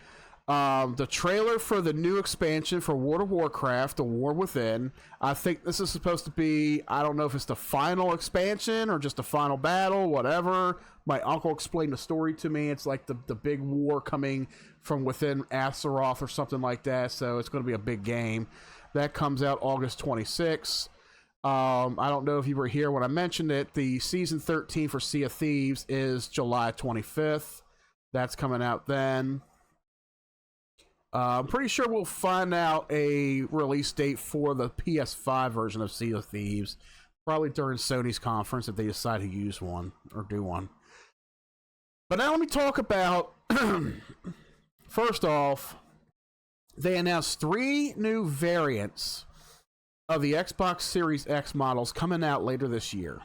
The trailer for the new expansion for World of Warcraft, The War Within. I think this is supposed to be, I don't know if it's the final expansion or just the final battle, whatever. My uncle explained the story to me. It's like the big war coming from within Azeroth or something like that. So it's going to be a big game. That comes out August 26th. I don't know if you were here when I mentioned it. The season 13 for Sea of Thieves is July 25th. That's coming out then. I'm pretty sure we'll find out a release date for the PS5 version of Sea of Thieves, probably during Sony's conference if they decide to use one or do one. But now let me talk about, first off, they announced 3 new variants of the Xbox Series X models coming out later this year.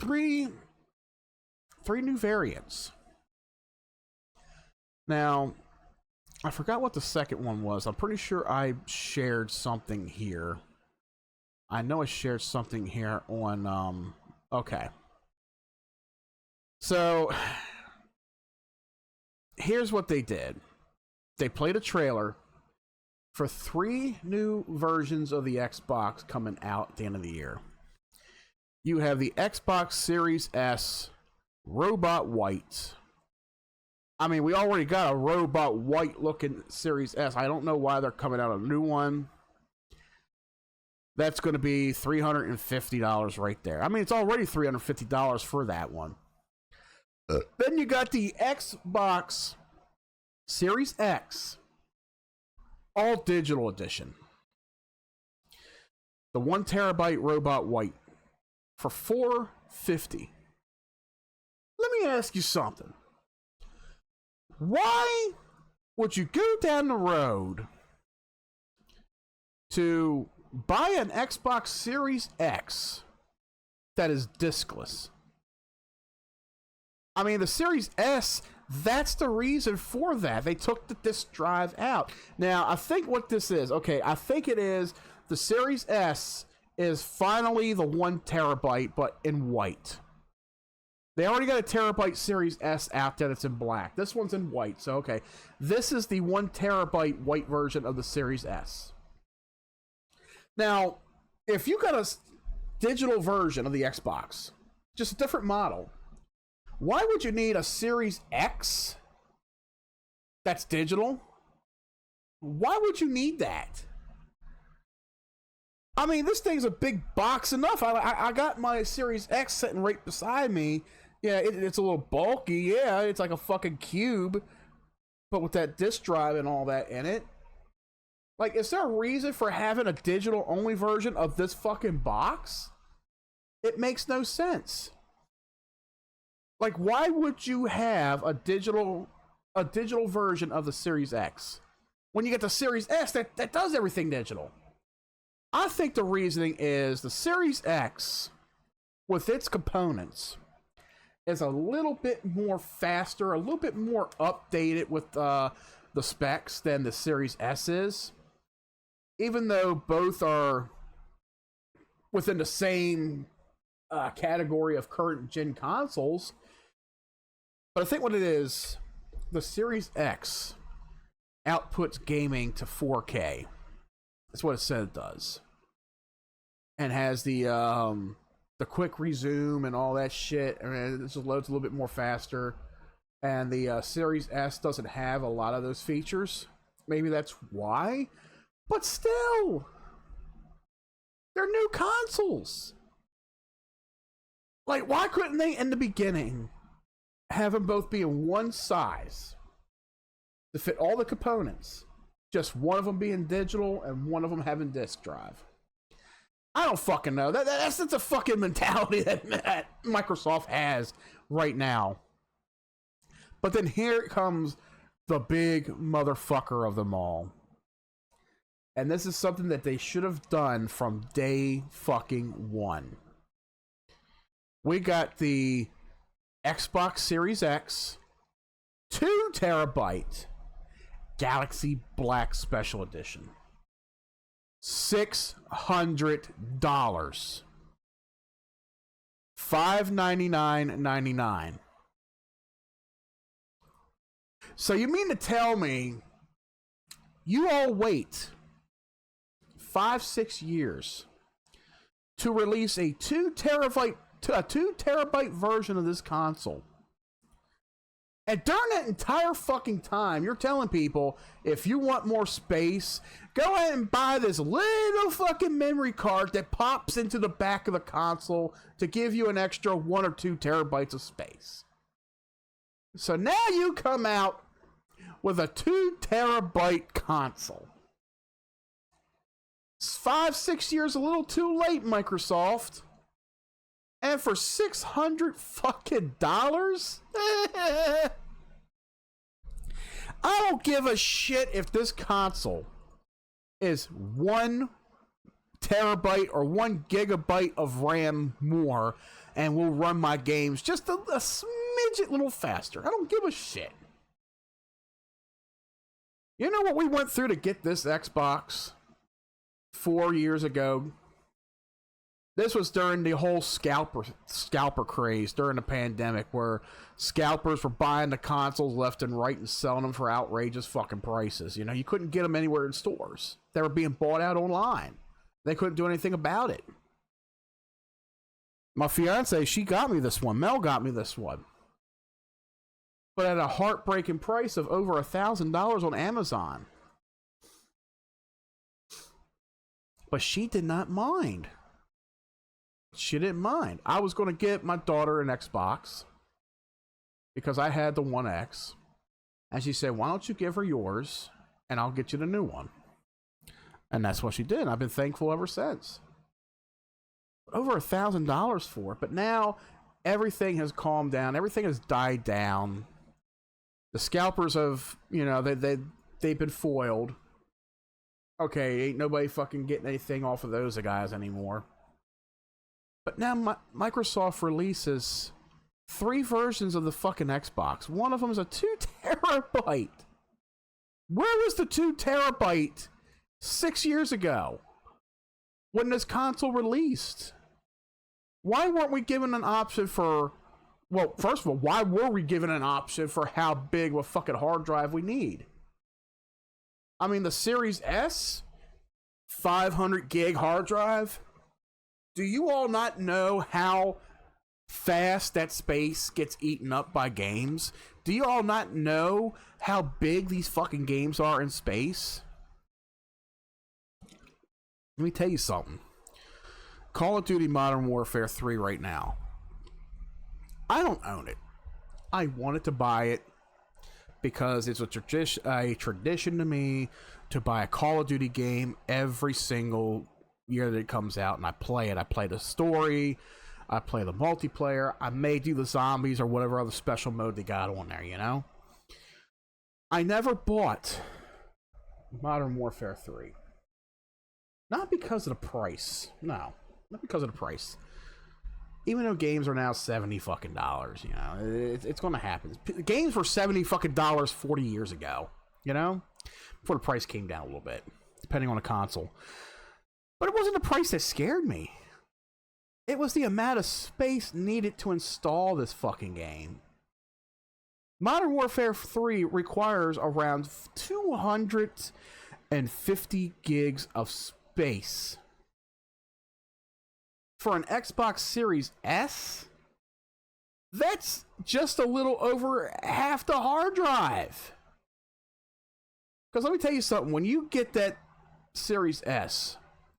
Three new variants. Now, I forgot what the second one was. I'm pretty sure I shared something here. I know I shared something here on, okay. So, here's what they did. They played a trailer for 3 new versions of the Xbox coming out at the end of the year. You have the Xbox Series S Robot White. I mean, we already got a robot white looking Series S. I don't know why they're coming out a new one. That's going to be $350 right there. I mean, it's already $350 for that one. Then you got the Xbox Series X all digital edition. The 1 terabyte robot white for $450. Let me ask you something. Why would you go down the road to buy an Xbox Series X that is discless? I mean, the Series S, that's the reason for that. They took the disc drive out. Now, I think what this is, okay, I think it is the Series S is finally the 1 terabyte, but in white. They already got a terabyte Series S out there that's in black. This one's in white, so okay. This is the 1 terabyte white version of the Series S. Now, if you got a digital version of the Xbox, just a different model, why would you need a Series X that's digital? Why would you need that? I mean, this thing's a big box enough. I got my Series X sitting right beside me. Yeah, it's a little bulky. Yeah, it's like a fucking cube. But with that disc drive and all that in it. Like, is there a reason for having a digital only version of this fucking box? It makes no sense. Like, why would you have a digital version of the Series X when you get the Series S that does everything digital? I think the reasoning is the Series X, with its components, is a little bit more faster, a little bit more updated with the specs than the Series S is. Even though both are within the same category of current gen consoles. But I think what it is, the Series X outputs gaming to 4K. That's what it said it does. And has the quick resume and all that shit. I mean, it just loads a little bit more faster. And the Series S doesn't have a lot of those features. Maybe that's why. But still, they're new consoles. Like, why couldn't they, in the beginning, have them both be in one size to fit all the components? Just one of them being digital and one of them having disk drive. I don't fucking know. That's the fucking mentality that Microsoft has right now. But then here comes the big motherfucker of them all. And this is something that they should have done from day fucking one. We got the Xbox Series X 2 terabyte Galaxy Black Special Edition. $600. $599.99. So you mean to tell me you all wait 5-6 years to release a 2 terabyte version of this console? And during that entire fucking time, you're telling people, if you want more space, go ahead and buy this little fucking memory card that pops into the back of the console to give you an extra 1 or 2 terabytes of space. So now you come out with a 2 terabyte console. It's 5-6 years a little too late, Microsoft. And for $600 fucking dollars? I don't give a shit if this console is 1 terabyte or 1 gigabyte of RAM more and will run my games just a smidget little faster. I don't give a shit. You know what we went through to get this Xbox 4 years ago? This was during the whole scalper craze during the pandemic, where scalpers were buying the consoles left and right and selling them for outrageous fucking prices. You know, you couldn't get them anywhere in stores. They were being bought out online. They couldn't do anything about it. My fiance, she got me this one. Mel got me this one. But at a heartbreaking price of over $1,000 on Amazon. But she did not mind. She didn't mind. I was going to get my daughter an Xbox because I had the One X. And she said, why don't you give her yours and I'll get you the new one. And that's what she did. I've been thankful ever since. Over $1,000 for it. But now everything has calmed down. Everything has died down. The scalpers have, you know, they've been foiled. Okay, ain't nobody fucking getting anything off of those guys anymore. But now Microsoft releases 3 versions of the fucking Xbox. One of them is a 2 terabyte. Where was the 2 terabyte 6 years ago when this console released? Why weren't we given an option for... Well, first of all, why were we given an option for how big of a fucking hard drive we need? I mean, the Series S, 500 gig hard drive. Do you all not know how fast that space gets eaten up by games? Do you all not know how big these fucking games are in space? Let me tell you something. Call of Duty Modern Warfare 3 right now. I don't own it. I wanted to buy it because it's a tradition to me to buy a Call of Duty game every single year that it comes out, and I play it. I play the story, I play the multiplayer, I may do the zombies or whatever other special mode they got on there, you know? I never bought Modern Warfare 3. Not because of the price. No, not because of the price. Even though games are now $70 fucking dollars, you know, it's gonna happen. Games were $70 fucking dollars 40 years ago, you know? Before the price came down a little bit, depending on the console. But it wasn't the price that scared me. It was the amount of space needed to install this fucking game. Modern Warfare 3 requires around 250 gigs of space. For an Xbox Series S, that's just a little over half the hard drive. Because let me tell you something, when you get that Series S,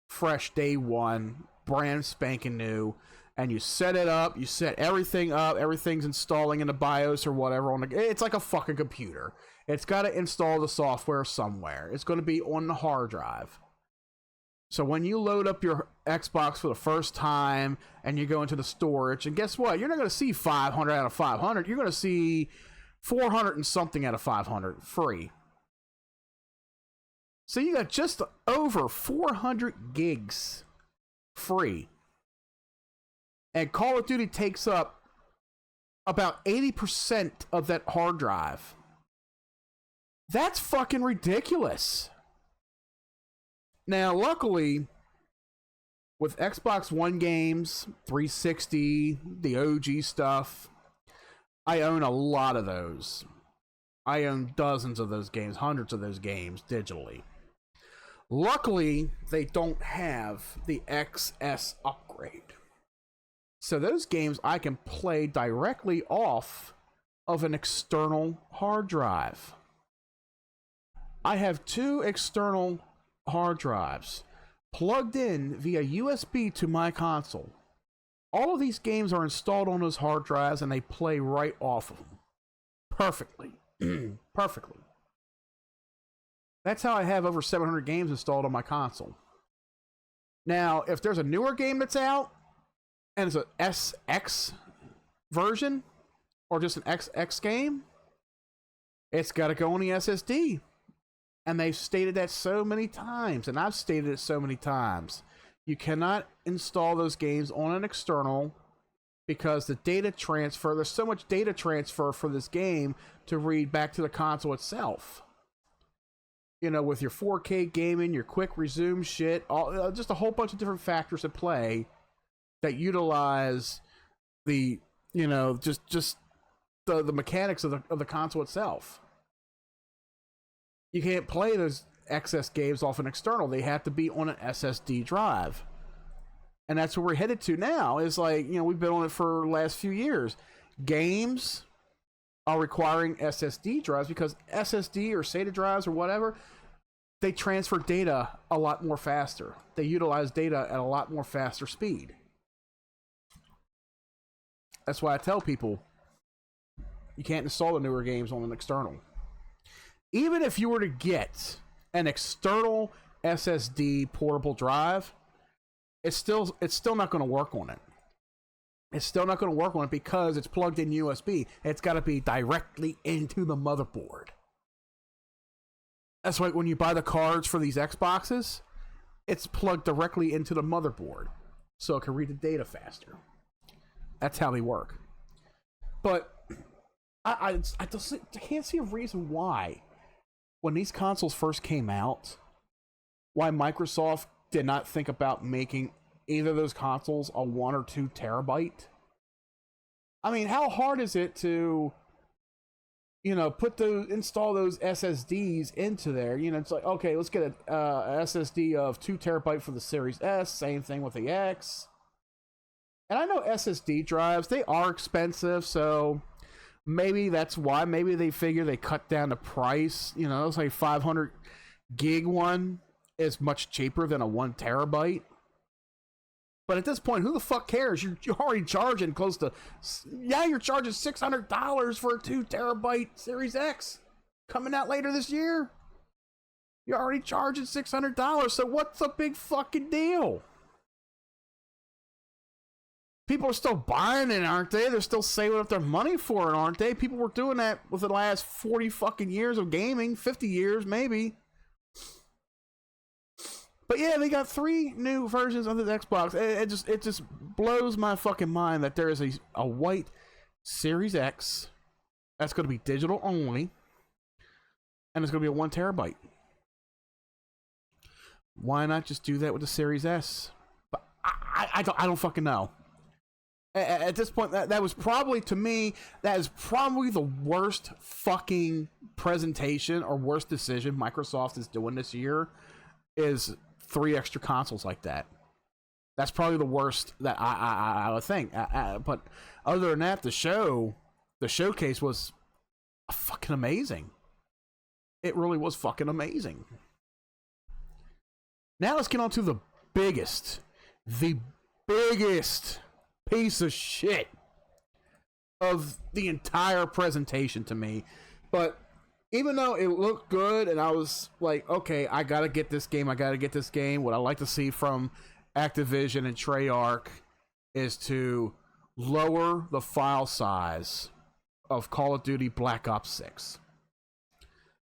fresh day one, brand spanking new, and you set it up, you set everything up, everything's installing in the BIOS or whatever, it's like a fucking computer. It's got to install the software somewhere. It's going to be on the hard drive. So when you load up your Xbox for the first time and you go into the storage, and guess what? You're not going to see 500 out of 500. You're going to see 400 and something out of 500 free. So you got just over 400 gigs free. And Call of Duty takes up about 80% of that hard drive. That's fucking ridiculous. Now, luckily, with Xbox One games, 360, the OG stuff, I own a lot of those. I own dozens of those games, hundreds of those games digitally. Luckily, they don't have the XS upgrade. So those games I can play directly off of an external hard drive. I have 2 external hard drives plugged in via USB to my console. All of these games are installed on those hard drives and they play right off of them. Perfectly. Perfectly. That's how I have over 700 games installed on my console. Now, if there's a newer game that's out and it's an SX version or just an XX game, it's got to go on the SSD. And they've stated that so many times, and I've stated it so many times. You cannot install those games on an external because the data transfer, there's so much data transfer for this game to read back to the console itself. You know, with your 4K gaming, your quick resume shit, just a whole bunch of different factors at play that utilize the, you know, just the mechanics of the console itself. You can't play those XS games off an external. They have to be on an SSD drive. And that's where we're headed to now. Is like, you know, we've been on it for the last few years. Games are requiring SSD drives because SSD or SATA drives or whatever, they transfer data a lot more faster. They utilize data at a lot more faster speed. That's why I tell people you can't install the newer games on an external. Even if you were to get an external SSD portable drive, it's still not going to work on it. It's still not going to work on it because it's plugged in USB. It's got to be directly into the motherboard. That's why when you buy the cards for these Xboxes, it's plugged directly into the motherboard so it can read the data faster. That's how they work. But I can't see a reason why, when these consoles first came out, why Microsoft did not think about making either of those consoles a 1 or 2 terabyte. I mean, how hard is it to, you know, install those SSDs into there? You know, it's like, okay, let's get a SSD of 2 terabyte for the Series S. Same thing with the X. And I know SSD drives, they are expensive, so maybe that's why. Maybe they figure they cut down the price. You know, it's like 500 gig one is much cheaper than a 1 terabyte. But at this point, who the fuck cares? You're already charging close to... Yeah, you're charging $600 for a 2 terabyte Series X coming out later this year. You're already charging $600, so what's the big fucking deal? People are still buying it, aren't they? They're still saving up their money for it, aren't they? People were doing that with the last 40 fucking years of gaming, 50 years maybe. But yeah, they got 3 new versions of the Xbox. It just blows my fucking mind that there is a white Series X that's going to be digital only, and it's going to be a 1 terabyte. Why not just do that with the Series S? But I don't fucking know. At this point, that was probably, to me, that is probably the worst fucking presentation or worst decision Microsoft is doing this year, is 3 extra consoles like that. That's probably the worst that I would think. But other than that, the showcase was fucking amazing. It really was fucking amazing. Now let's get on to the biggest piece of shit of the entire presentation to me. But even though it looked good and I was like, okay, I gotta get this game, what I like to see from Activision and Treyarch is to lower the file size of Call of Duty Black Ops 6.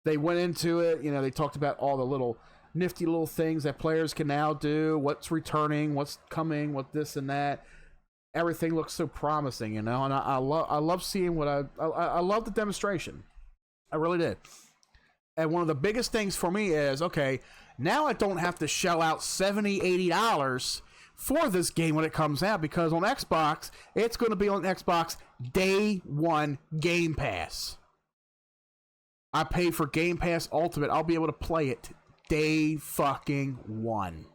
They went into it, you know, they talked about all the little nifty little things that players can now do, what's returning, what's coming, what this and that. Everything looks so promising, you know, and I love seeing what I love the demonstration. I really did. And one of the biggest things for me is, okay, Now I don't have to shell out $70, $80 for this game when it comes out, because on Xbox, it's going to be on Xbox day one Game Pass. I paid for Game Pass Ultimate. I'll be able to play it day fucking one.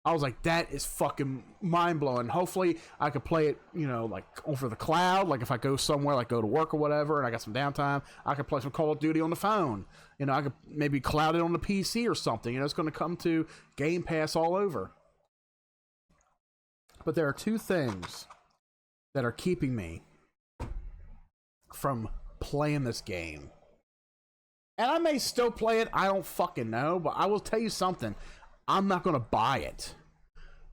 I was like, that is fucking mind-blowing. Hopefully, I could play it, you know, like, over the cloud. Like, if I go somewhere, like, go to work or whatever, and I got some downtime, I could play some Call of Duty on the phone. You know, I could maybe cloud it on the PC or something. You know, it's going to come to Game Pass all over. But there are two things that are keeping me from playing this game. And I may still play it, I don't fucking know, but I will tell you something. I'm not going to buy it.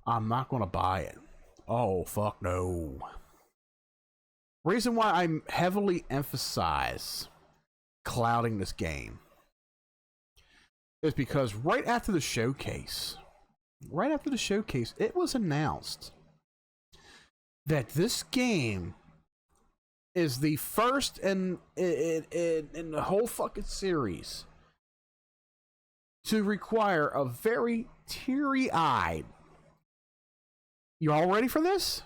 I'm not going to buy it. Oh, fuck no. Reason why I heavily emphasize clouding this game is because right after the showcase, it was announced that this game is the first in the whole fucking series to require a very teary-eyed, you all ready for this?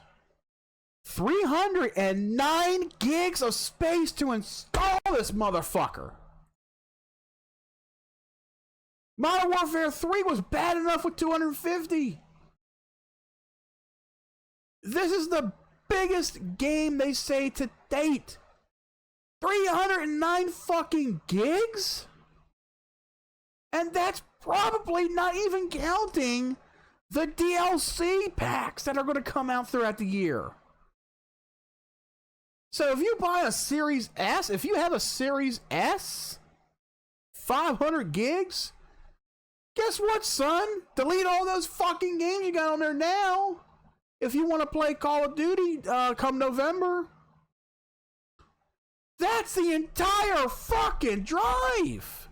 309 gigs of space to install this motherfucker. Modern Warfare 3 was bad enough with 250. This is the biggest game they say to date. 309 fucking gigs? And that's probably not even counting the DLC packs that are going to come out throughout the year. So if you buy a Series S, if you have a Series S, 500 gigs, guess what, son? Delete all those fucking games you got on there now. If you want to play Call of Duty come November. That's the entire fucking drive.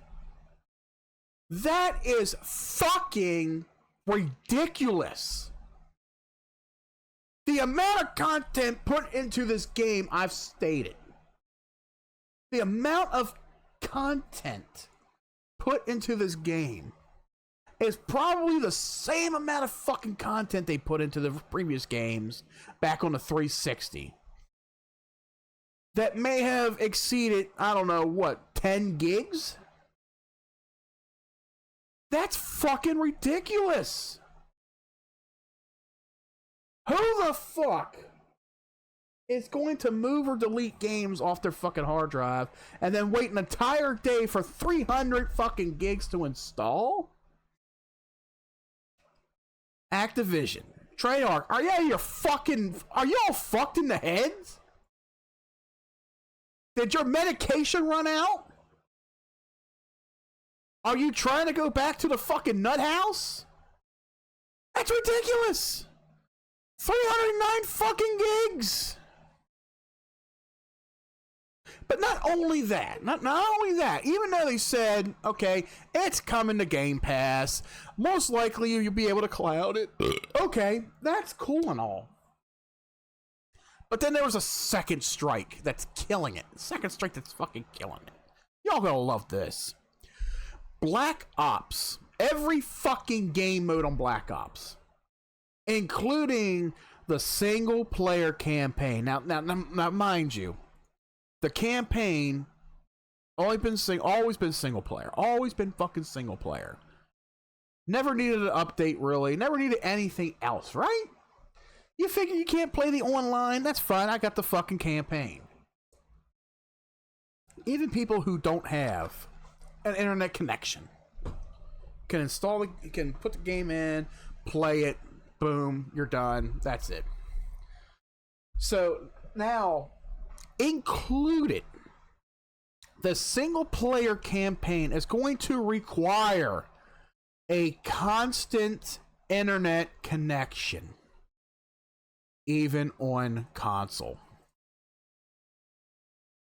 That is fucking ridiculous. The amount of content put into this game, I've stated. The amount of content put into this game is probably the same amount of fucking content they put into the previous games back on the 360. That may have exceeded, I don't know, what, 10 gigs? That's fucking ridiculous. Who the fuck is going to move or delete games off their fucking hard drive and then wait an entire day for 300 fucking gigs to install? Activision, Treyarch, are you all fucked in the head? Did your medication run out? Are you trying to go back to the fucking nut house? That's ridiculous. 309 fucking gigs. But not only that, even though they said, okay, it's coming to Game Pass, most likely you'll be able to cloud it. Okay, that's cool and all. But then there was a second strike that's killing it. Second strike that's fucking killing it. Y'all gonna love this. Black Ops. Every fucking game mode on Black Ops, including the single player campaign. Now, mind you, the campaign always been single player. Always been fucking single player. Never needed an update, really. Never needed anything else, right? You figure you can't play the online? That's fine. I got the fucking campaign. Even people who don't have an internet connection can install it, can put the game in, play it, boom, you're done. That's it. So now, included, the single player campaign is going to require a constant internet connection, even on console.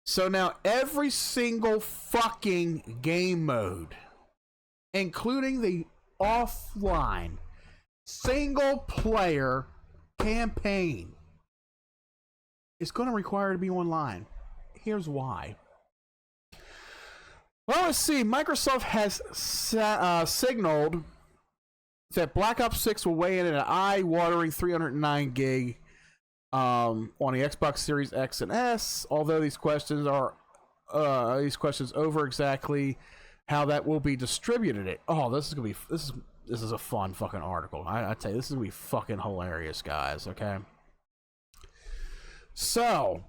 So now every single fucking game mode, including the offline single player campaign, is going to require to be online. Here's why. Well, let's see. Microsoft has signaled that Black Ops 6 will weigh in at an eye-watering 309 gig on the Xbox Series X and S. Although these questions over exactly how that will be distributed. This is a fun fucking article. I tell you, this is gonna be fucking hilarious, guys. Okay. So,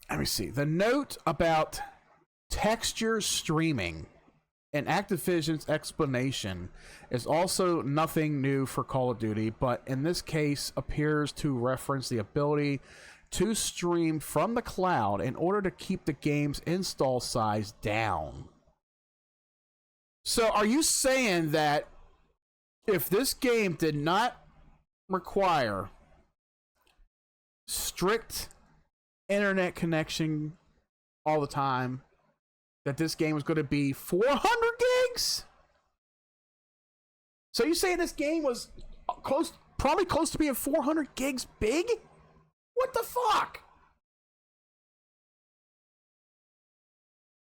let me see. The note about texture streaming and Activision's explanation is also nothing new for Call of Duty, but in this case appears to reference the ability to stream from the cloud in order to keep the game's install size down. So are you saying that if this game did not require strict internet connection all the time, that this game was going to be 400 gigs? So you saying this game was probably close to being 400 gigs big? What the fuck?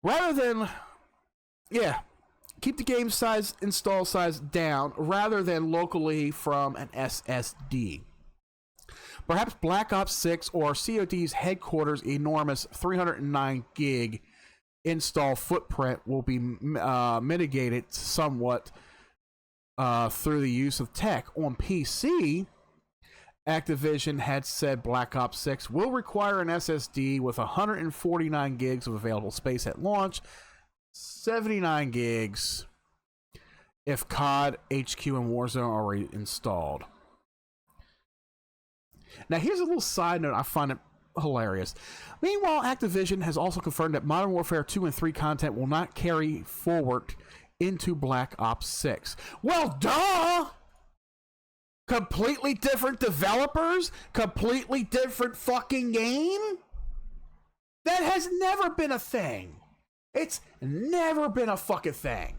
Rather than, keep the game size, install size down, rather than locally from an SSD. Perhaps Black Ops 6 or COD's headquarters' enormous 309 gig install footprint will be mitigated somewhat through the use of tech. On PC, Activision had said Black Ops 6 will require an SSD with 149 gigs of available space at launch, 79 gigs if COD, HQ, and Warzone are already installed. Now, here's a little side note I find it hilarious. Meanwhile, Activision has also confirmed that Modern Warfare 2 and 3 content will not carry forward into Black Ops 6. Well, duh! Completely different developers? Completely different fucking game? That has never been a thing. It's never been a fucking thing.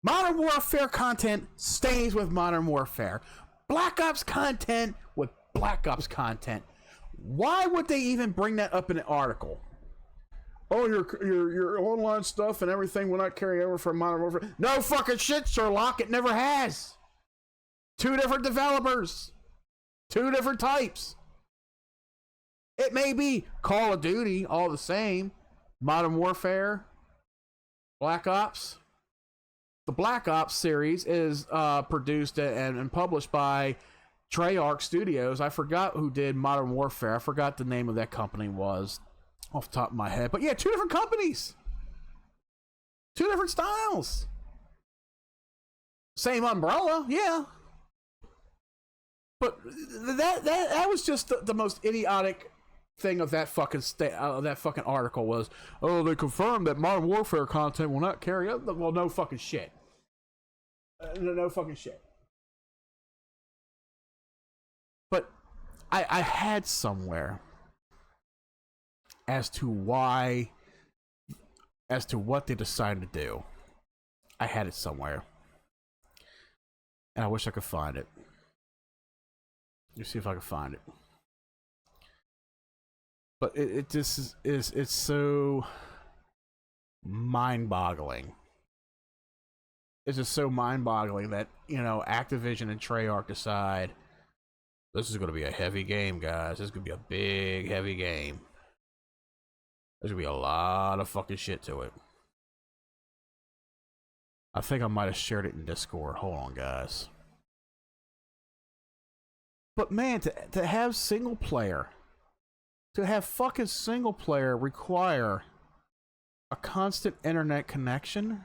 Modern Warfare content stays with Modern Warfare. Black Ops content with Black Ops content. Why would they even bring that up in an article? Oh, your online stuff and everything will not carry over from Modern Warfare. No fucking shit, Sherlock. It never has. 2 different developers. 2 different types. It may be Call of Duty, all the same. Modern Warfare. Black Ops. The Black Ops series is produced and published by Treyarch Studios. I forgot who did Modern Warfare. I forgot the name of that company was off the top of my head. But yeah, 2 different companies. 2 different styles. Same umbrella, yeah. But that was just the most idiotic thing of that fucking article was, oh, they confirmed that Modern Warfare content will not carry up. Well, no fucking shit. No fucking shit. But I had somewhere as to what they decided to do. I had it somewhere, and I wish I could find it. Let's see if I can find it. But it just it's so mind-boggling. It's just so mind-boggling that, Activision and Treyarch decide this is going to be a heavy game, guys. This is going to be a big, heavy game. There's going to be a lot of fucking shit to it. I think I might have shared it in Discord. Hold on, guys. But man, to have single player, to have fucking single player require a constant internet connection?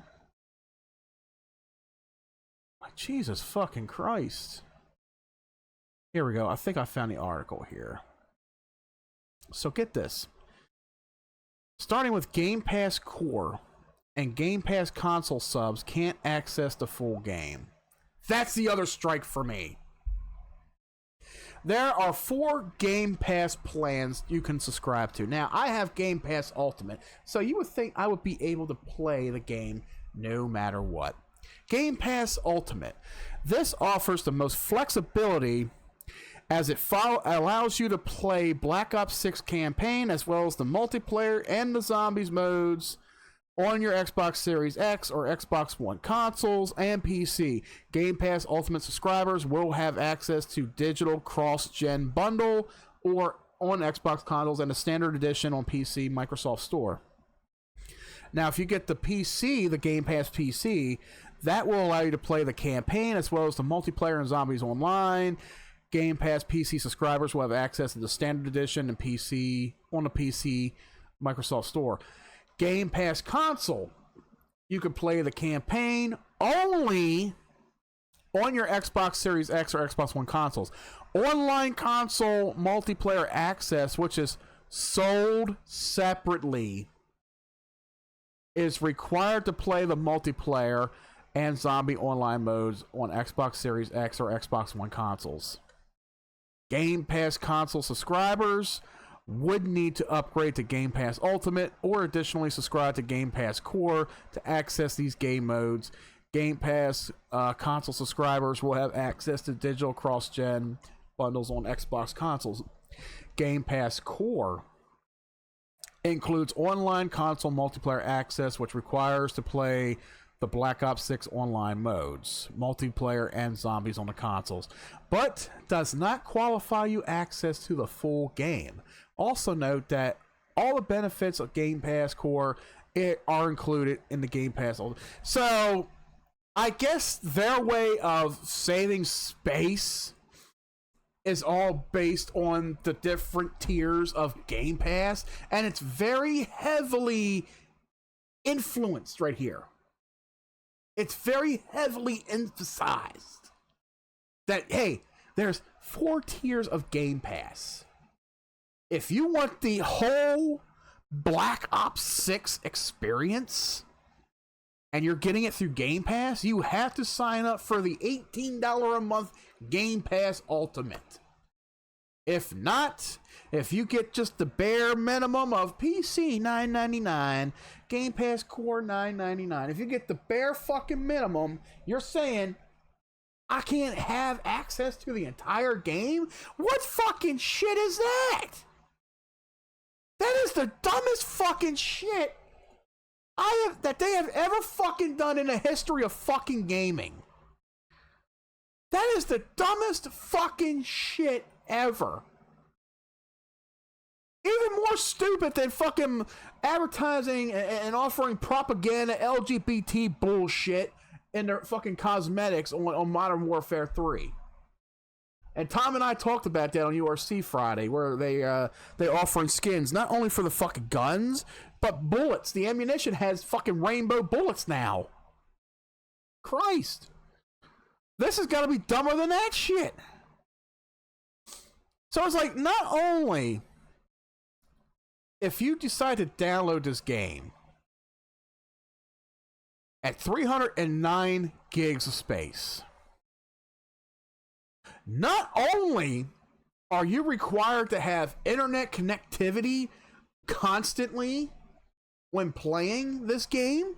Jesus fucking Christ. Here we go. I think I found the article here. So get this. Starting with Game Pass Core and Game Pass console subs can't access the full game. That's the other strike for me. There are 4 Game Pass plans you can subscribe to. Now, I have Game Pass Ultimate, so you would think I would be able to play the game no matter what. Game Pass Ultimate. This offers the most flexibility as it allows you to play Black Ops 6 campaign as well as the multiplayer and the zombies modes on your Xbox Series X or Xbox One consoles and PC. Game Pass Ultimate subscribers will have access to digital cross-gen bundle or on Xbox consoles and a standard edition on PC Microsoft Store. Now, if you get the PC, the Game Pass PC, that will allow you to play the campaign as well as the multiplayer and zombies online. Game Pass PC subscribers will have access to the standard edition and PC on the PC Microsoft Store. Game Pass console, you can play the campaign only on your Xbox Series X or Xbox One consoles. Online console multiplayer access, which is sold separately, is required to play the multiplayer and zombie online modes on Xbox Series X or Xbox One consoles. Game Pass console subscribers would need to upgrade to Game Pass Ultimate or additionally subscribe to Game Pass Core to access these game modes. Game Pass console subscribers will have access to digital cross-gen bundles on Xbox consoles. Game Pass Core includes online console multiplayer access, which requires to play the Black Ops 6 online modes, multiplayer and zombies on the consoles, but does not qualify you access to the full game. Also note that all the benefits of Game Pass Core are included in the Game Pass. So I guess their way of saving space is all based on the different tiers of Game Pass, and it's very heavily influenced right here. It's very heavily emphasized that, hey, there's 4 tiers of Game Pass. If you want the whole Black Ops 6 experience and you're getting it through Game Pass, you have to sign up for the $18 a month Game Pass Ultimate. If not, if you get just the bare minimum of PC $9.99, Game Pass Core $9.99, if you get the bare fucking minimum, you're saying, I can't have access to the entire game? What fucking shit is that? That is the dumbest fucking shit that they have ever fucking done in the history of fucking gaming. That is the dumbest fucking shit ever. Even more stupid than fucking advertising and offering propaganda LGBT bullshit in their fucking cosmetics on Modern Warfare 3. And Tom and I talked about that on URC Friday, where they offering skins not only for the fucking guns, but bullets. The ammunition has fucking rainbow bullets now. Christ. This has got to be dumber than that shit. So it's like, not only if you decide to download this game at 309 gigs of space, not only are you required to have internet connectivity constantly when playing this game,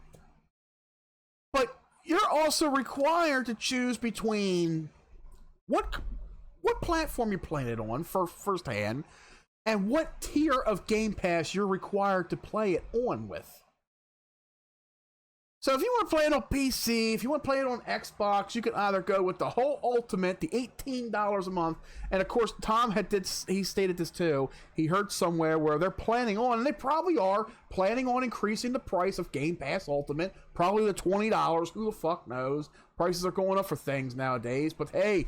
but you're also required to choose between what platform you're playing it on for firsthand and what tier of Game Pass you're required to play it on with. So if you want to play it on PC, if you want to play it on Xbox, you can either go with the whole Ultimate, the $18 a month, and of course Tom he stated this too. He heard somewhere where they're planning on, and they probably are planning on increasing the price of Game Pass Ultimate, probably to $20. Who the fuck knows? Prices are going up for things nowadays, but hey,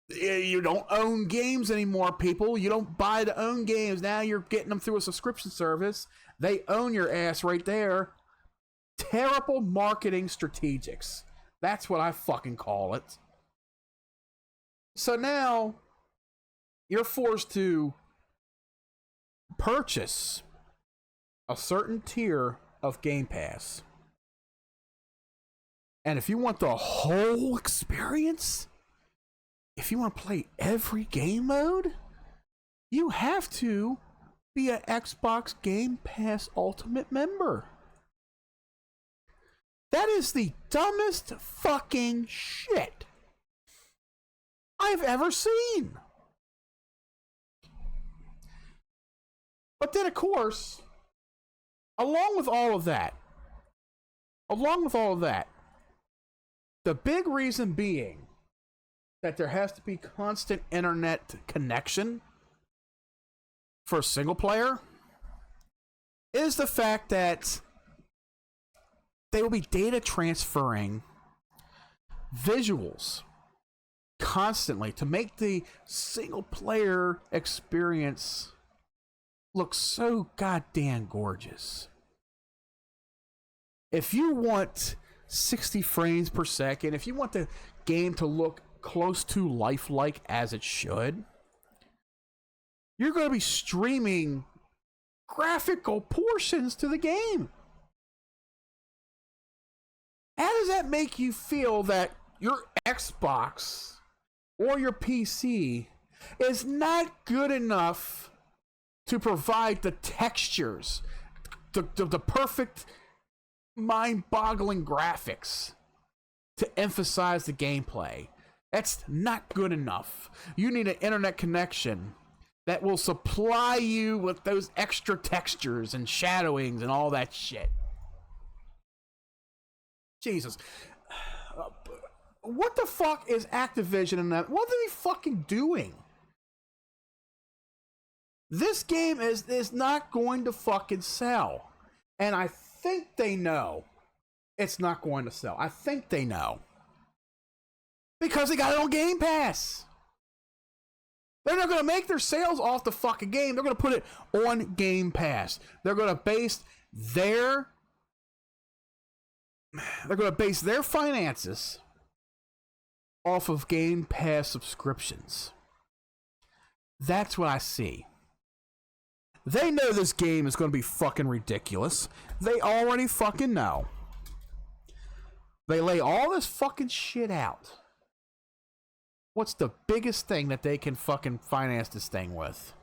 you don't own games anymore, people. You don't buy to own games. Now you're getting them through a subscription service. They own your ass right there. Terrible marketing strategics. That's what I fucking call it. So now you're forced to purchase a certain tier of Game Pass. And if you want the whole experience, if you want to play every game mode, you have to be an Xbox Game Pass Ultimate member. That is the dumbest fucking shit I've ever seen. But then, of course, along with all of that, the big reason being that there has to be constant internet connection for a single player is the fact that they will be data transferring visuals constantly to make the single player experience look so goddamn gorgeous. If you want 60 frames per second, if you want the game to look close to lifelike as it should, you're going to be streaming graphical portions to the game. How does that make you feel that your Xbox or your PC is not good enough to provide the textures, the perfect mind-boggling graphics to emphasize the gameplay? That's not good enough. You need an internet connection that will supply you with those extra textures and shadowings and all that shit. Jesus. What the fuck is Activision and that? What are they fucking doing? This game is not going to fucking sell. And I think they know it's not going to sell. I think they know. Because they got it on Game Pass. They're not going to make their sales off the fucking game. They're going to put it on Game Pass. They're going to base their finances off of Game Pass subscriptions. That's what I see. They know this game is going to be fucking ridiculous. They already fucking know. They lay all this fucking shit out. What's the biggest thing that they can fucking finance this thing with?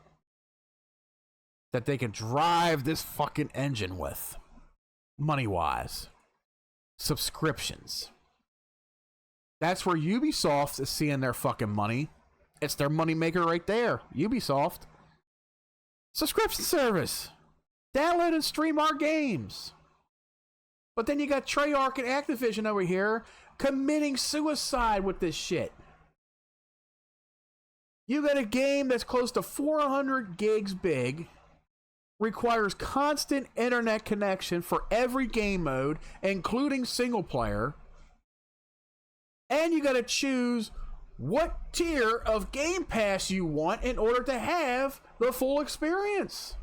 That they can drive this fucking engine with? Money-wise. Subscriptions. That's where Ubisoft is seeing their fucking money. It's their moneymaker right there. Ubisoft. Subscription service. Download and stream our games. But then you got Treyarch and Activision over here committing suicide with this shit. You got a game that's close to 400 gigs big, requires constant internet connection for every game mode, including single player, and you got to choose what tier of Game Pass you want in order to have the full experience.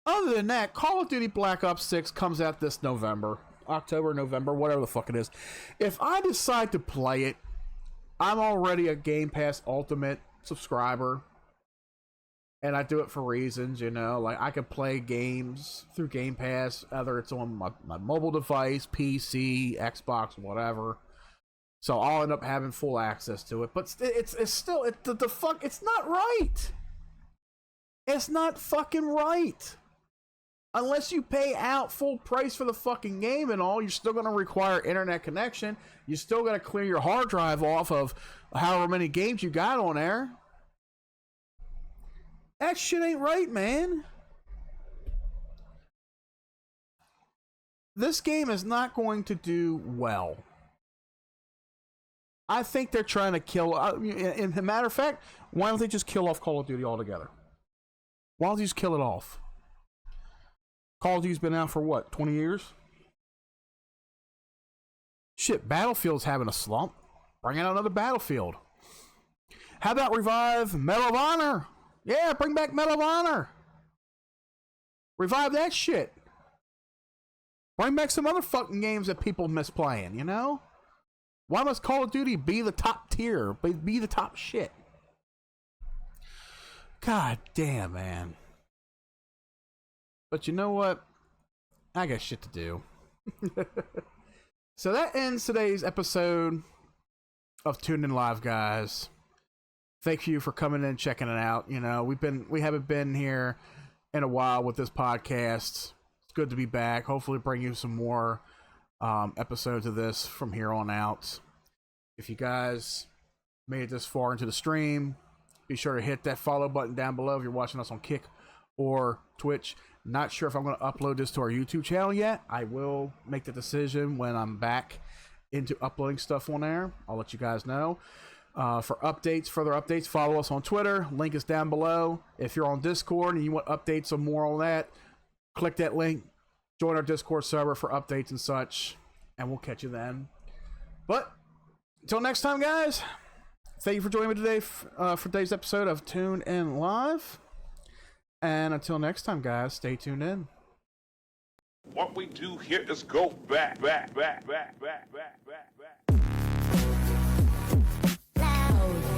Other than that, Call of Duty Black Ops 6 comes out this November. October, November, whatever the fuck it is. If I decide to play it, I'm already a Game Pass Ultimate subscriber. And I do it for reasons, you know, like I can play games through Game Pass, whether it's on my mobile device, PC, Xbox, whatever. So I'll end up having full access to it. But it's still, the fuck, it's not right. It's not fucking right. Unless you pay out full price for the fucking game and all, you're still going to require internet connection. You still got to clear your hard drive off of however many games you got on there. That shit ain't right, man. This game is not going to do well. I think they're trying to kill... as a matter of fact, why don't they just kill off Call of Duty altogether? Why don't they just kill it off? Call of Duty's been out for what, 20 years? Shit, Battlefield's having a slump. Bring out another Battlefield. How about revive Medal of Honor? Yeah, bring back Medal of Honor. Revive that shit. Bring back some other fucking games that people miss playing, you know? Why must Call of Duty be the top tier? Be the top shit? God damn, man. But you know what? I got shit to do. So that ends today's episode of Tuned In Live, guys. Thank you for coming in and checking it out. You know, we haven't been here in a while with this podcast. It's good to be back. Hopefully bring you some more episodes of this from here on out. If you guys made it this far into the stream, be sure to hit that follow button down below if you're watching us on Kick or Twitch. Not sure if I'm going to upload this to our YouTube channel yet. I will make the decision when I'm back into uploading stuff on there. I'll let you guys know. For updates, further updates, follow us on Twitter. Link is down below. If you're on Discord and you want updates or more on that, click that link. Join our Discord server for updates and such. And we'll catch you then. But until next time, guys. Thank you for joining me today for today's episode of Tune In Live. And until next time, guys, stay tuned in. What we do here is go back. Loud.